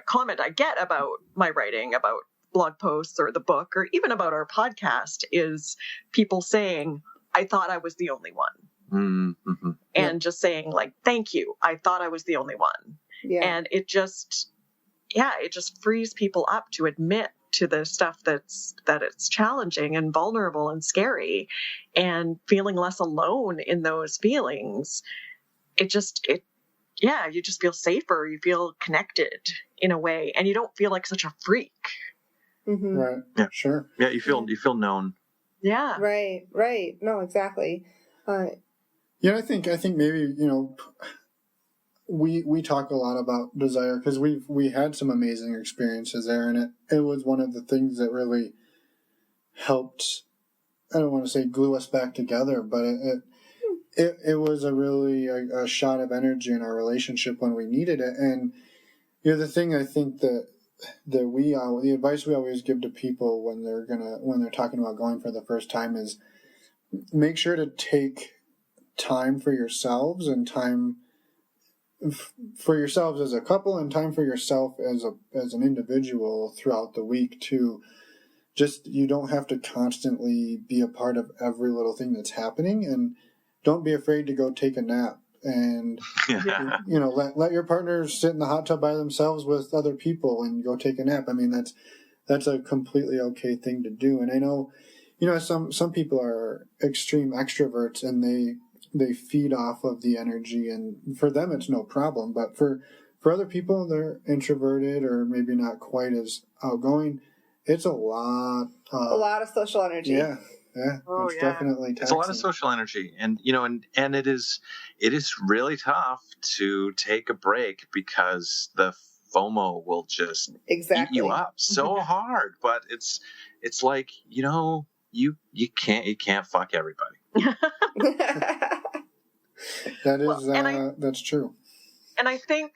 comment I get about my writing, about blog posts or the book, or even about our podcast, is people saying, "I thought I was the only one." Mm-hmm. And just saying, like, thank you, I thought I was the only one. Yeah. And it just frees people up to admit to the stuff that it's challenging and vulnerable and scary, and feeling less alone in those feelings. You just feel safer, you feel connected in a way, and you don't feel like such a freak. Mm-hmm. Right. Yeah. Sure. Yeah. You feel known. Yeah. Right. No, exactly. I think maybe, we talk a lot about Desire because we had some amazing experiences there, and it was one of the things that really helped, I don't want to say glue us back together, but it was a really a shot of energy in our relationship when we needed it. And the thing I think that the advice we always give to people when they're talking about going for the first time is, make sure to take time for yourselves, and time for yourselves as a couple, and time for yourself as an individual throughout the week to just, you don't have to constantly be a part of every little thing that's happening, and don't be afraid to go take a nap, and let your partner sit in the hot tub by themselves with other people and go take a nap. I mean, that's a completely okay thing to do. And I know some people are extreme extroverts, and they feed off of the energy, and for them it's no problem. But for other people, they're introverted or maybe not quite as outgoing. It's a lot of social energy. Yeah. Oh, it's definitely taxing. It's a lot of social energy, and and it is really tough to take a break, because the FOMO will just eat you up so hard. But it's like, you can't fuck everybody. That's true. And I think,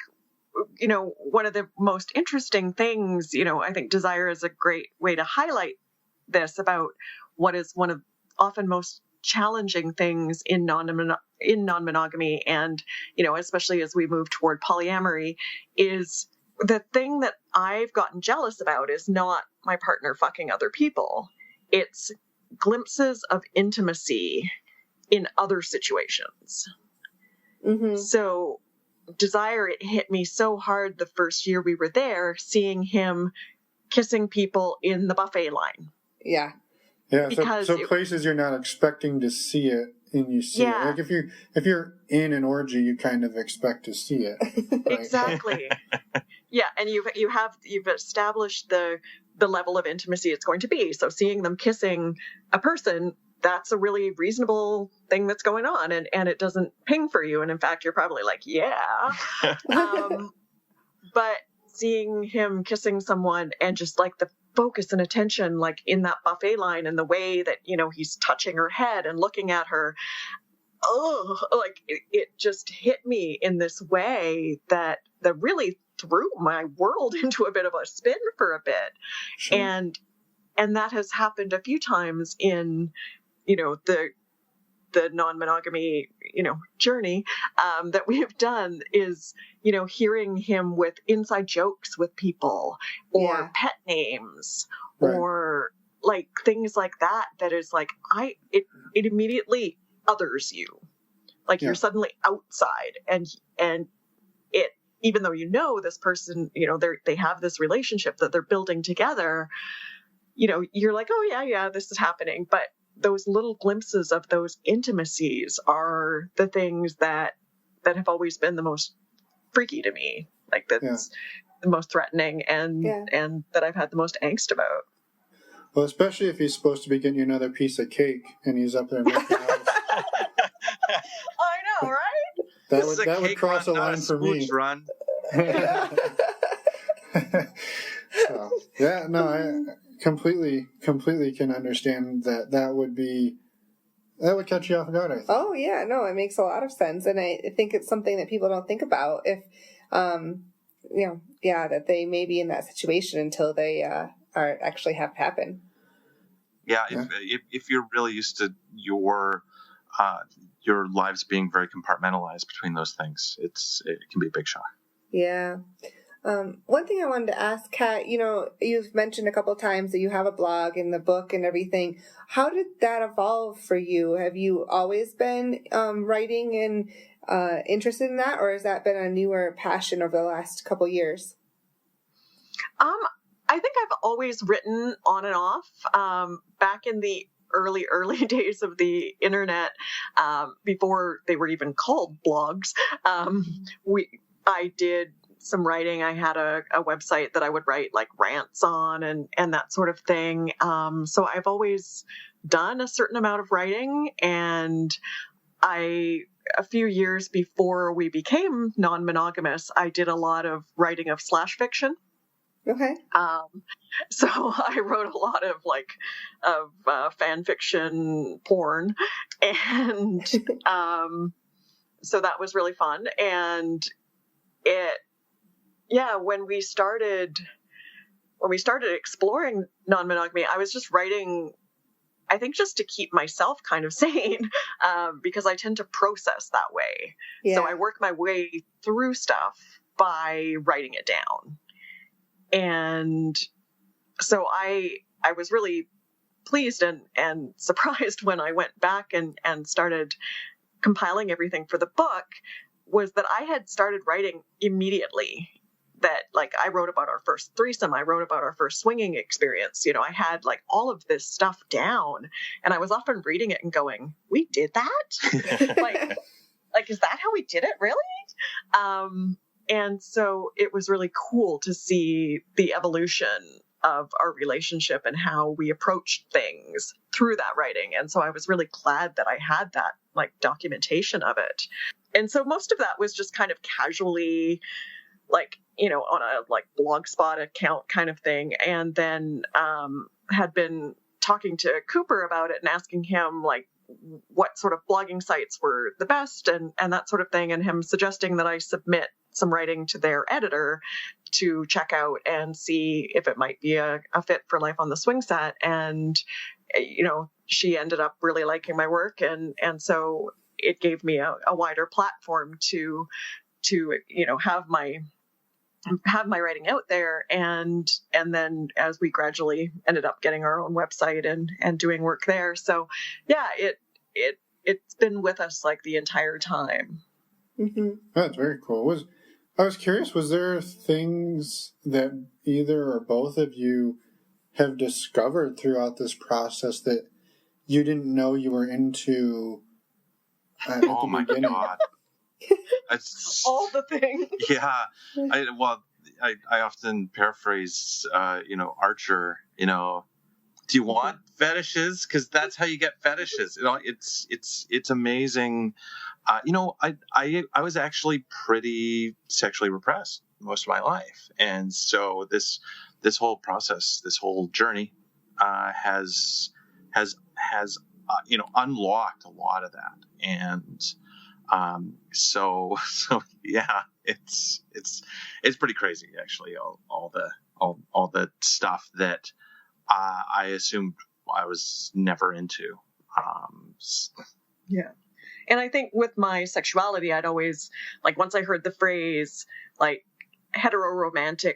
one of the most interesting things, I think Desire is a great way to highlight this about what is one of often most challenging things in non-monogamy, and, especially as we move toward polyamory, is the thing that I've gotten jealous about is not my partner fucking other people. It's glimpses of intimacy in other situations. Mm-hmm. So Desire, it hit me so hard the first year we were there, seeing him kissing people in the buffet line. Yeah. Yeah, so places you're not expecting to see it, and you see it. Like if you're in an orgy, you kind of expect to see it. Right? Exactly. Yeah, and you've established the level of intimacy it's going to be. So seeing them kissing a person, that's a really reasonable thing that's going on, and it doesn't ping for you. And in fact, you're probably like, yeah. But seeing him kissing someone, and just like the focus and attention, like in that buffet line, and the way that, he's touching her head and looking at her, like it just hit me in this way that really threw my world into a bit of a spin for a bit. Sure. And that has happened a few times in, the non-monogamy, journey that we have done is, hearing him with inside jokes with people or pet names or like things like that is like, it immediately others you. Like you're suddenly outside and it, even though this person, they have this relationship that they're building together, you're like, oh yeah, this is happening. But those little glimpses of those intimacies are the things that have always been the most freaky to me. Like that's the most threatening and that I've had the most angst about. Well, especially if he's supposed to be getting you another piece of cake and he's up there making out. I know, right? That would cross a line for me. Run. So, I completely can understand that would catch you off guard, I think. Oh yeah, no, it makes a lot of sense, and I think it's something that people don't think about if, that they may be in that situation until they are actually have happen. Yeah, if you're really used to your lives being very compartmentalized between those things, it can be a big shock. Yeah. One thing I wanted to ask, Kat, you've mentioned a couple of times that you have a blog and the book and everything. How did that evolve for you? Have you always been writing and interested in that, or has that been a newer passion over the last couple of years? I think I've always written on and off. Back in the early days of the internet, before they were even called blogs, I did some writing. I had a website that I would write like rants on and that sort of thing. So I've always done a certain amount of writing, and a few years before we became non-monogamous, I did a lot of writing of slash fiction. Okay. So I wrote a lot of fan fiction porn, and so that was really fun. And when we started exploring non-monogamy, I was just writing, I think, just to keep myself kind of sane, because I tend to process that way. Yeah. So I work my way through stuff by writing it down. And so I was really pleased and surprised when I went back and started compiling everything for the book, was that I had started writing immediately. That, like, I wrote about our first threesome, I wrote about our first swinging experience. I had like all of this stuff down, and I was often reading it and going, we did that? like, is that how we did it? Really? And so it was really cool to see the evolution of our relationship and how we approached things through that writing. And so I was really glad that I had that like documentation of it. And so most of that was just kind of casually, like, on a like Blogspot account kind of thing. And then had been talking to Cooper about it and asking him like what sort of blogging sites were the best and that sort of thing. And him suggesting that I submit some writing to their editor to check out and see if it might be a fit for Life on the Swing Set. And, she ended up really liking my work. And so it gave me a wider platform to have my writing out there. And then as we gradually ended up getting our own website and doing work there. So yeah, it's been with us like the entire time. Mm-hmm. That's very cool. I was curious, was there things that either or both of you have discovered throughout this process that you didn't know you were into at oh the my beginning? God. All the things. Yeah. I often paraphrase, Archer, do you want fetishes? Because that's how you get fetishes. It's amazing. I was actually pretty sexually repressed most of my life, and so this whole process, this whole journey, has unlocked a lot of that, and so yeah, it's pretty crazy actually. All the stuff that I assumed I was never into. Yeah. And I think with my sexuality, I'd always, like, once I heard the phrase, like, heteroromantic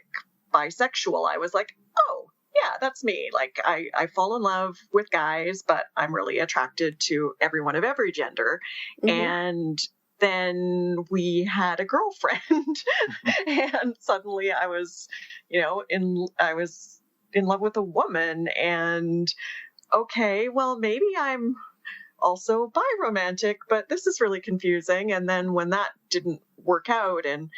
bisexual, I was like, oh, yeah, that's me. Like, I fall in love with guys, but I'm really attracted to everyone of every gender. Mm-hmm. And then we had a girlfriend and suddenly I was, I was in love with a woman, and okay, well, maybe I'm also biromantic, but this is really confusing. And then when that didn't work out, and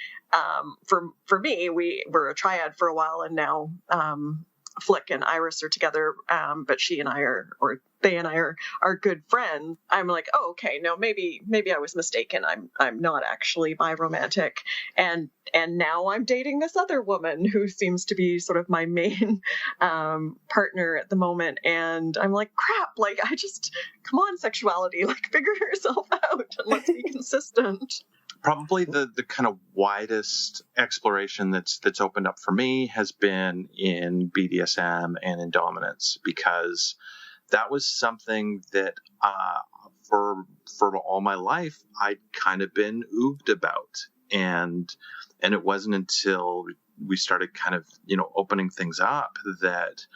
for me, we were a triad for a while, and now Flick and Iris are together, but she and I are good friends. I'm like, oh, okay, no, maybe I was mistaken. I'm not actually biromantic, and now I'm dating this other woman who seems to be sort of my main partner at the moment, and I'm like, crap, like, come on, sexuality, like, figure yourself out and let's be consistent. Probably the kind of widest exploration that's opened up for me has been in BDSM and in dominance, because that was something that for all my life I'd kind of been ooged about, and it wasn't until we started kind of opening things up that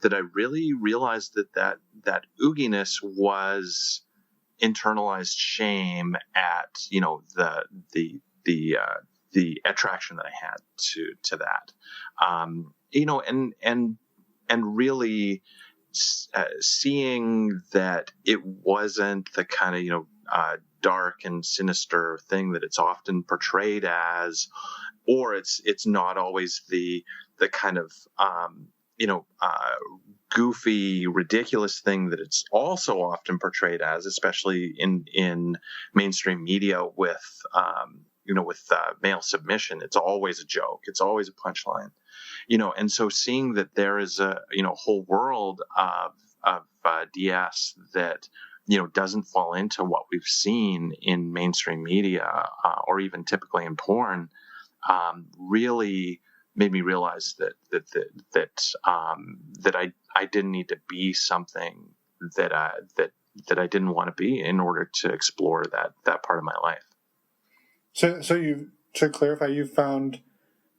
I really realized that ooginess was internalized shame at the attraction that I had to that, and really seeing that it wasn't the kind of dark and sinister thing that it's often portrayed as, or it's not always the kind of goofy, ridiculous thing that it's also often portrayed as, especially in mainstream media with male submission. It's always a joke. It's always a punchline, and so seeing that there is a whole world of DS that doesn't fall into what we've seen in mainstream media or even typically in porn, really made me realize that I didn't need to be something that I didn't want to be in order to explore that part of my life. So you, to clarify, you found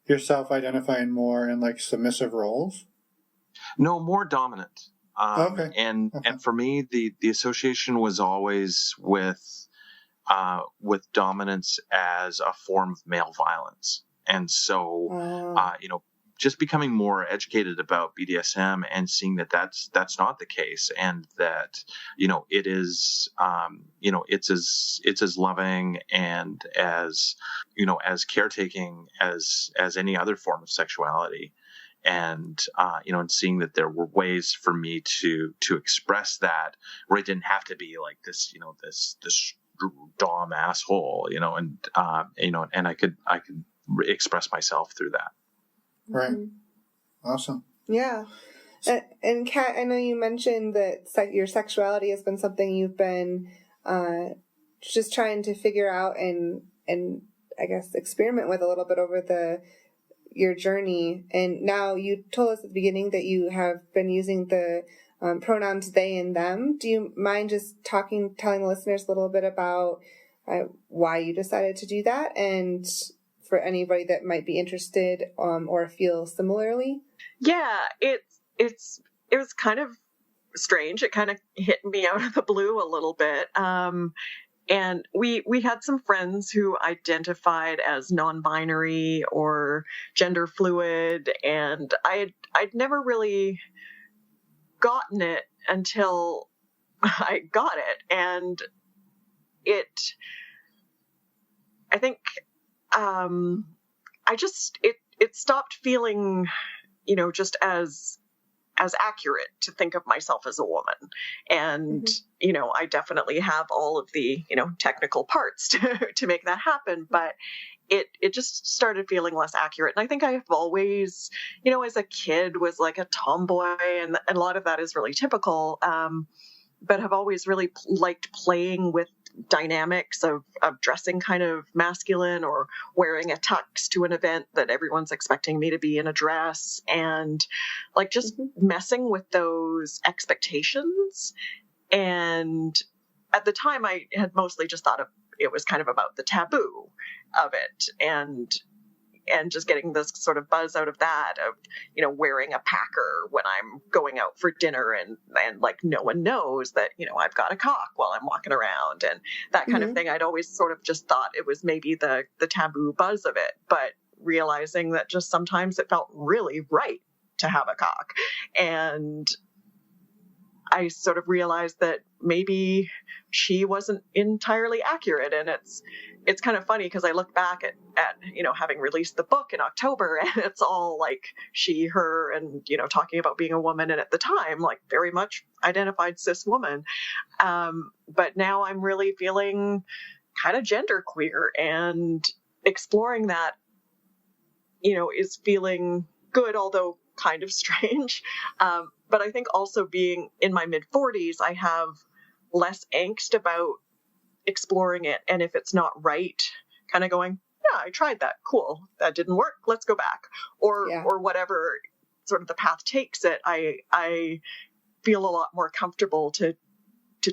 yourself identifying more in like submissive roles? No, more dominant. Okay. And for me, the association was always with dominance as a form of male violence. And so, just becoming more educated about BDSM and seeing that that's not the case, and that it is it's as loving and as as caretaking as any other form of sexuality, and and seeing that there were ways for me to express that where it didn't have to be like this this dom asshole, and I could express myself through that. Right. Awesome. Yeah. And Kat, I know you mentioned that your sexuality has been something you've been just trying to figure out and I guess experiment with a little bit over your journey. And now you told us at the beginning that you have been using the pronouns they and them. Do you mind just telling the listeners a little bit about why you decided to do that, and for anybody that might be interested or feel similarly? Yeah, it was kind of strange. It kind of hit me out of the blue a little bit. And we had some friends who identified as non-binary or gender fluid, and I'd never really gotten it until I got it, and I think it stopped feeling, just as accurate to think of myself as a woman. And, I definitely have all of the, technical parts to make that happen, but it just started feeling less accurate. And I think I've always, as a kid was like a tomboy, and a lot of that is really typical. But have always really liked playing with dynamics of dressing kind of masculine or wearing a tux to an event that everyone's expecting me to be in a dress, and like just messing with those expectations. And at the time I had mostly just thought of it was kind of about the taboo of it, and just getting this sort of buzz out of that, of, you know, wearing a packer when I'm going out for dinner, and like no one knows that, you know, I've got a cock while I'm walking around, and that kind of thing. I'd always sort of just thought it was maybe the taboo buzz of it, but realizing that just sometimes it felt really right to have a cock. And I sort of realized that maybe she wasn't entirely accurate. And it's kind of funny because I look back at, you know, having released the book in October, and it's all like she, her, and, you know, talking about being a woman. And at the time, like very much identified cis woman. But now I'm really feeling kind of genderqueer, and exploring that, you know, is feeling good, although kind of strange. But I think also being in my mid-40s, I have less angst about exploring it. And if it's not right, kind of going, yeah, I tried that. Cool. That didn't work. Let's go back. Or whatever sort of the path takes it. I feel a lot more comfortable to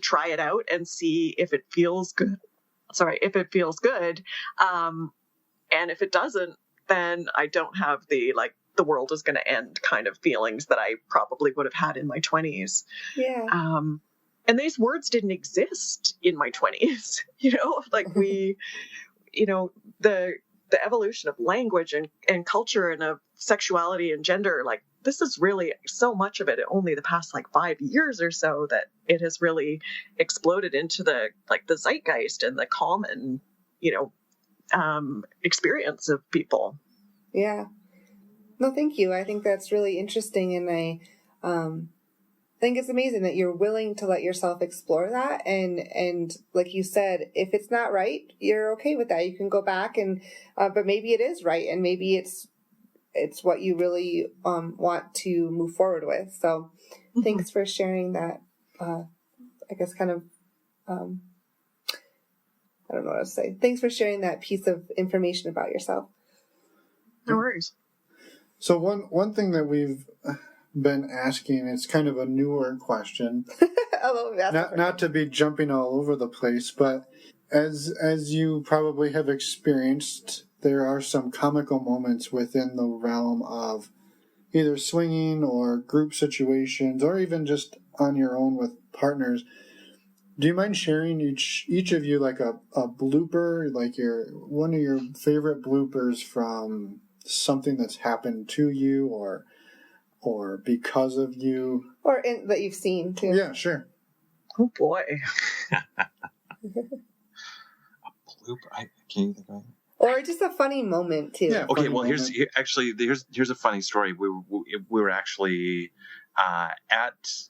try it out and see if it feels good. If it feels good. And if it doesn't, then I don't have the, like, the world is going to end kind of feelings that I probably would have had in my 20s. Yeah. And these words didn't exist in my 20s, you know, like we, you know, the evolution of language and culture and of sexuality and gender, like this is really so much of it only the past like 5 years or so that it has really exploded into the zeitgeist and the common, you know, experience of people. Yeah. No, thank you. I think that's really interesting, and I think it's amazing that you're willing to let yourself explore that, and like you said, if it's not right, you're okay with that. You can go back and but maybe it is right, and maybe it's what you really want to move forward with. So thanks for sharing that. I guess kind of I don't know what to say. Thanks for sharing that piece of information about yourself. No worries. So one thing that we've been asking, it's kind of a newer question. Not to be jumping all over the place, but as you probably have experienced, there are some comical moments within the realm of either swinging or group situations, or even just on your own with partners. Do you mind sharing each of you like a blooper, like one of your favorite bloopers from something that's happened to you or because of you, or that you've seen too? Yeah, sure. Oh boy. A blooper. I can't think of it. Or just a funny moment too. Yeah. Okay. Well, here's a funny story. We were actually at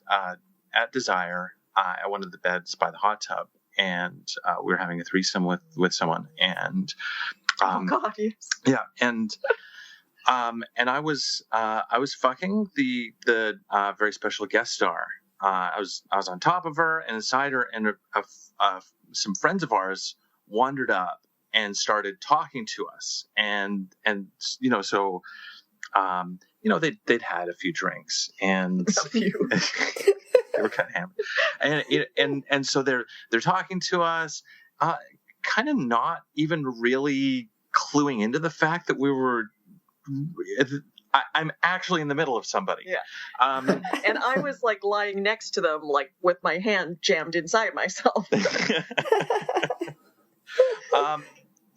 Desire at one of the beds by the hot tub, and we were having a threesome with someone, and oh God, yes. Yeah, and I was fucking the very special guest star. I was on top of her and inside her, and some friends of ours wandered up and started talking to us, and you know, so you know, they'd had a few drinks, and A few. they were kind of hammered, and so they're talking to us, kind of not even really cluing into the fact that we were. I'm actually in the middle of somebody. Yeah. And I was like lying next to them, like with my hand jammed inside myself.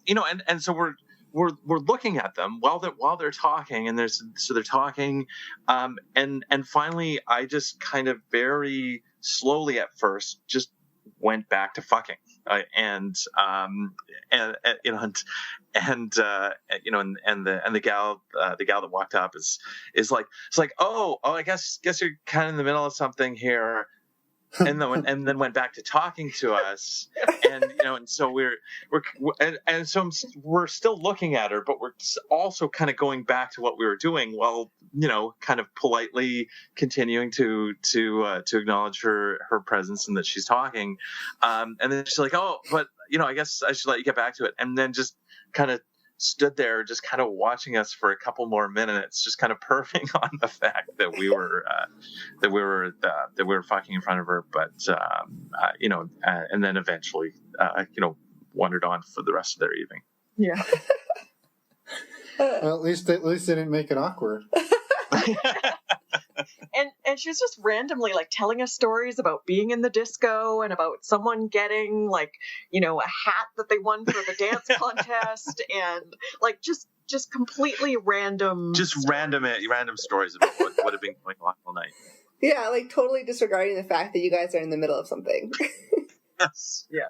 You know, and so we're looking at them while they're talking, and they're talking, and finally I just kind of very slowly at first just went back to fucking, and you know, you know, and the gal that walked up is like, it's like, oh, I guess you're kind of in the middle of something here. and then went back to talking to us, and and so we're still looking at her, but we're also kind of going back to what we were doing while kind of politely continuing to acknowledge her presence and that she's talking, and then she's like, oh, but I guess I should let you get back to it, and then just kind of stood there just kind of watching us for a couple more minutes, just kind of perving on the fact that we were fucking in front of her, but and then eventually wandered on for the rest of their evening. Yeah. Well, at least they didn't make it awkward. And she was just randomly like telling us stories about being in the disco and about someone getting like a hat that they won for the dance contest, and like just completely random random stories about what had been going on all night. Yeah, like totally disregarding the fact that you guys are in the middle of something. Yes. Yeah.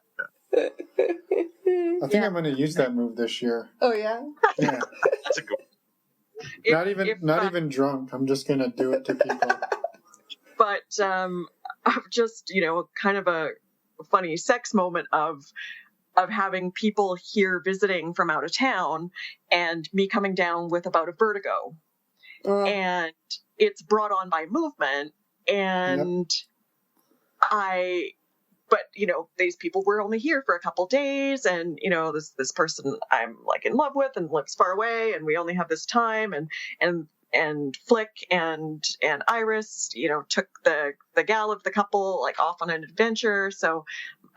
I think I'm going to use that move this year. Oh yeah. Yeah. That's a good one. Not even drunk. I'm just going to do it to people. But just kind of a funny sex moment of having people here visiting from out of town, and me coming down with about a vertigo, and it's brought on by movement, and but these people were only here for a couple days, and this person I'm like in love with and lives far away, and we only have this time, and Flick and Iris took the gal of the couple like off on an adventure, so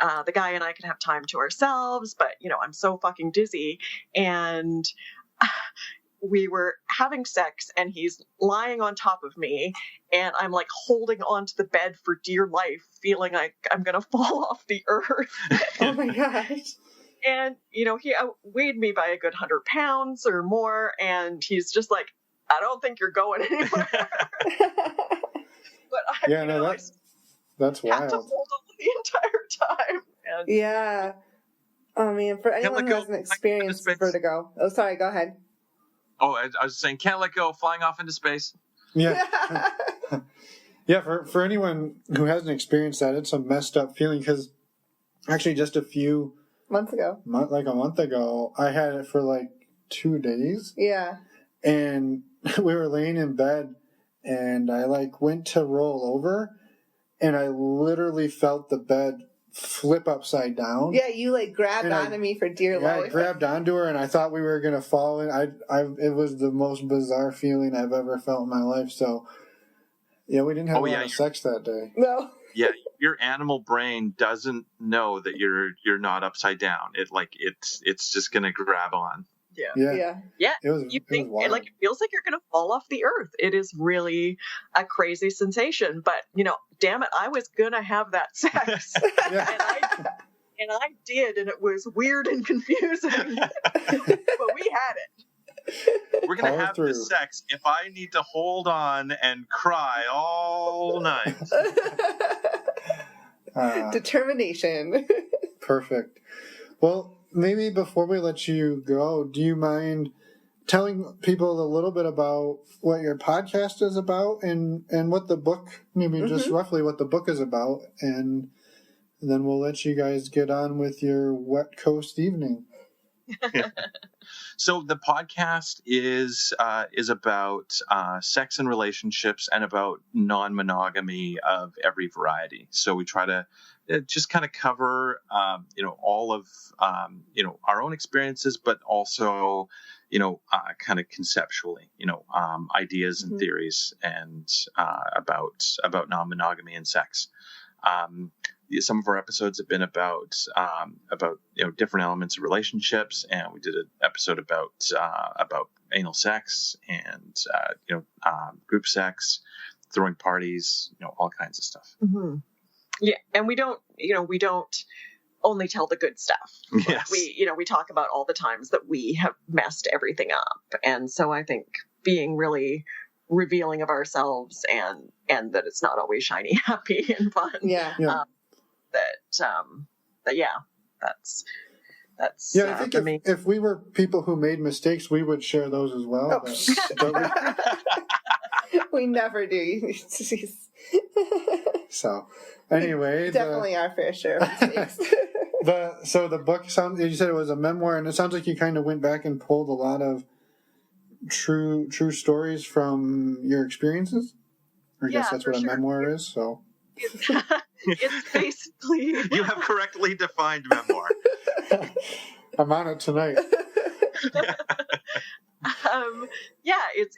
the guy and I can have time to ourselves, but I'm so fucking dizzy, and we were having sex, and he's lying on top of me, and I'm like holding onto the bed for dear life, feeling like I'm gonna fall off the earth. Oh my gosh. And he outweighed me by a good 100 pounds or more, and he's just like, I don't think you're going anywhere. But that's wild. had to hold on the entire time. And yeah. Oh man, for anyone who hasn't experienced vertigo. Oh, sorry. Go ahead. Oh, I was saying, can't let go, flying off into space. Yeah. Yeah, for anyone who hasn't experienced that, it's a messed up feeling, because actually just a few months ago, like a month ago, I had it for like 2 days. Yeah. And we were laying in bed, and I like went to roll over, and I literally felt the bed flip upside down. Yeah, you like grabbed onto me for dear life. I grabbed onto her, and I thought we were gonna fall in. It was the most bizarre feeling I've ever felt in my life. So, yeah, we didn't have a lot of sex that day. No. Yeah, your animal brain doesn't know that you're not upside down. It's just gonna grab on. Yeah. You think it feels like you're gonna fall off the earth. It is really a crazy sensation. But damn it, I was gonna have that sex, and I did, and it was weird and confusing. But we had it. We're gonna have this sex if I need to hold on and cry all night. Determination. Perfect. Well, maybe before we let you go, do you mind telling people a little bit about what your podcast is about, and what the book, maybe just roughly what the book is about, and then we'll let you guys get on with your Wet Coast evening. So the podcast is about sex and relationships, and about non-monogamy of every variety. So we try to just kind of cover all of our own experiences, but also kind of conceptually ideas and theories, and about non-monogamy and sex. Some of our episodes have been about different elements of relationships, and we did an episode about anal sex and group sex, throwing parties, all kinds of stuff. Mm-hmm. Yeah, and we don't only tell the good stuff. Yes. We talk about all the times that we have messed everything up, and so I think being really revealing of ourselves, and that it's not always shiny, happy, and fun. Yeah. That's I think if we were people who made mistakes, we would share those as well. Oh. We never do. So, anyway, definitely our fair share of mistakes. So the book sounds. You said it was a memoir, and it sounds like you kind of went back and pulled a lot of true stories from your experiences. I guess that's what a memoir is. So it's basically you have correctly defined memoir. I'm on it tonight.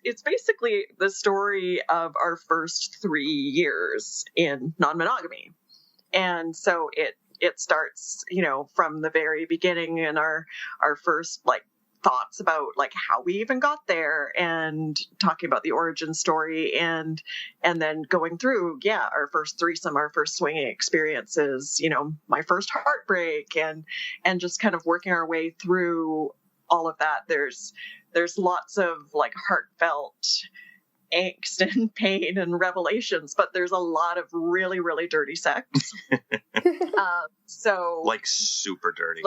It's basically the story of our first 3 years in non-monogamy, and so it starts, from the very beginning and our first thoughts about how we even got there, and talking about the origin story, and then going through our first threesome, our first swinging experiences, my first heartbreak, and just kind of working our way through all of that. There's lots of heartfelt angst and pain and revelations, but there's a lot of really, really dirty sex. Super dirty.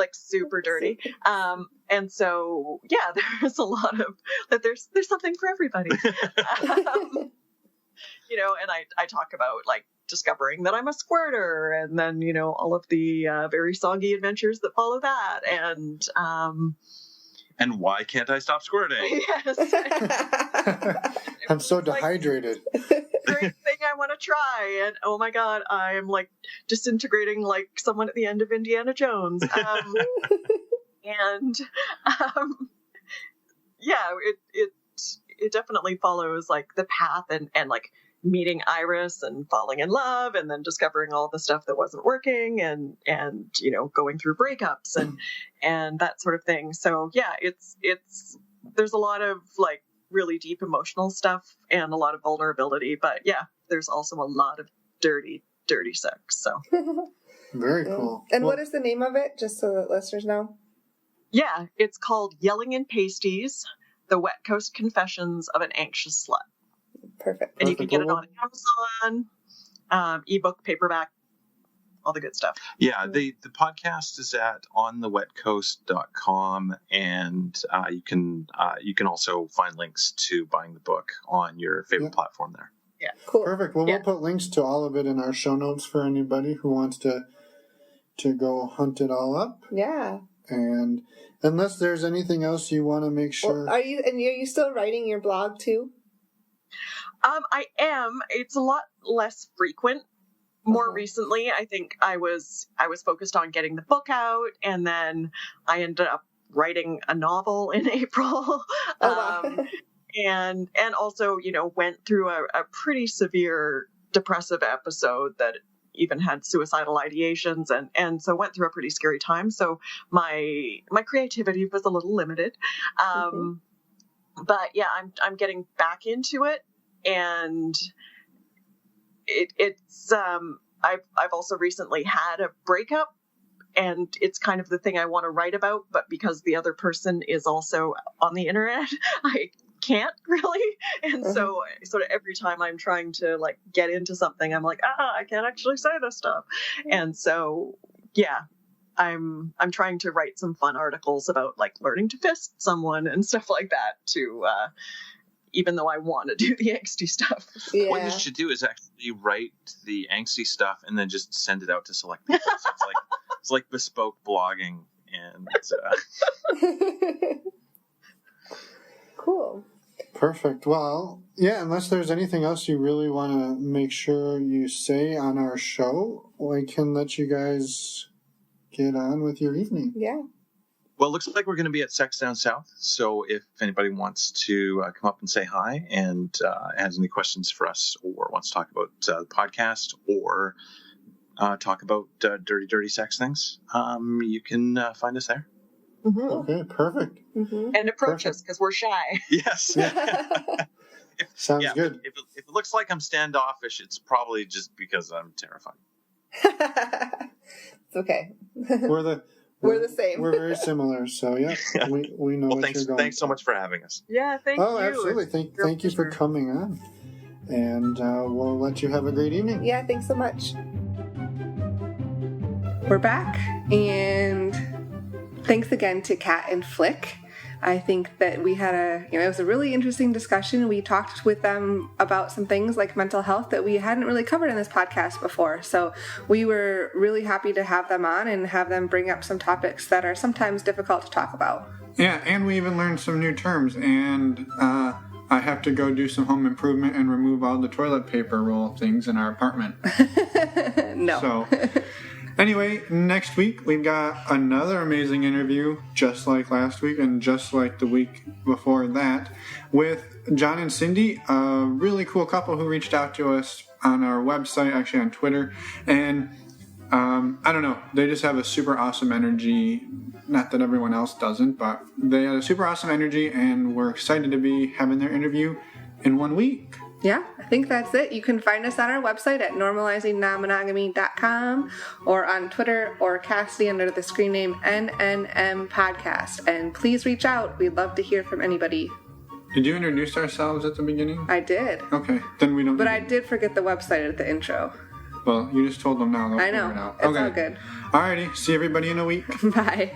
And so, there's a lot of that. There's something for everybody. And I talk about discovering that I'm a squirter, and then, all of the very soggy adventures that follow that. And why can't I stop squirting? Yes. I'm so dehydrated. Great thing I want to try, and oh my god, I'm disintegrating like someone at the end of Indiana Jones. It definitely follows the path and meeting Iris and falling in love, and then discovering all the stuff that wasn't working, and going through breakups and that sort of thing. So there's a lot of really deep emotional stuff and a lot of vulnerability, but there's also a lot of dirty sex. So very cool. And what is the name of it, just so that listeners know? It's called Yelling in Pasties: The Wet Coast Confessions of an Anxious Slut. Perfect. And you can get it on Amazon, ebook, paperback, all the good stuff. Yeah, the podcast is at onthewetcoast.com, and you can also find links to buying the book on your favorite platform there. Yeah, cool. Perfect. Well, we'll put links to all of it in our show notes for anybody who wants to go hunt it all up. Yeah. And unless there's anything else you want to make sure. Well, are you still writing your blog too? I am. It's a lot less frequent. More recently, I think I was focused on getting the book out, and then I ended up writing a novel in April. And also, went through a pretty severe depressive episode that even had suicidal ideations, and so went through a pretty scary time. So my creativity was a little limited. But I'm getting back into it. And it's I've also recently had a breakup, and it's kind of the thing I want to write about, but because the other person is also on the internet, I can't really. And so sort of every time I'm trying to get into something, I'm like, I can't actually say this stuff. And so I'm trying to write some fun articles about learning to fist someone and stuff like that to even though I want to do the angsty stuff. Yeah. What you should do is actually write the angsty stuff and then just send it out to select people. So it's like bespoke blogging, and Cool. Perfect. Well, unless there's anything else you really want to make sure you say on our show, I can let you guys get on with your evening. Yeah. Well, it looks like we're going to be at Sex Down South. So if anybody wants to come up and say hi and has any questions for us, or wants to talk about the podcast, or talk about dirty sex things, you can find us there. Okay, perfect. And approach us, because we're shy. Yes. Sounds good. If it looks like I'm standoffish, it's probably just because I'm terrified. It's okay. We're the same. We're very similar, so we know what you're going. Thanks so much for having us. Yeah, thank you. Oh, absolutely. Thank you for coming on. And we'll let you have a great evening. Yeah, thanks so much. We're back, and thanks again to Kat and Flick I think that we had it was a really interesting discussion. We talked with them about some things like mental health that we hadn't really covered in this podcast before. So we were really happy to have them on and have them bring up some topics that are sometimes difficult to talk about. Yeah, and we even learned some new terms, and I have to go do some home improvement and remove all the toilet paper roll things in our apartment. No. So, anyway, next week we've got another amazing interview, just like last week and just like the week before that, with John and Cindy, a really cool couple who reached out to us on our website, actually on Twitter, and I don't know, they just have a super awesome energy. Not that everyone else doesn't, but they had a super awesome energy, and we're excited to be having their interview in 1 week. Yeah, I think that's it. You can find us on our website at normalizingnonmonogamy.com or on Twitter or Cassidy under the screen name NNM Podcast. And please reach out. We'd love to hear from anybody. Did you introduce ourselves at the beginning? I did. Okay, then we don't. But I did forget the website at the intro. Well, you just told them now. I know. It out. It's all good. Alrighty, see everybody in a week. Bye.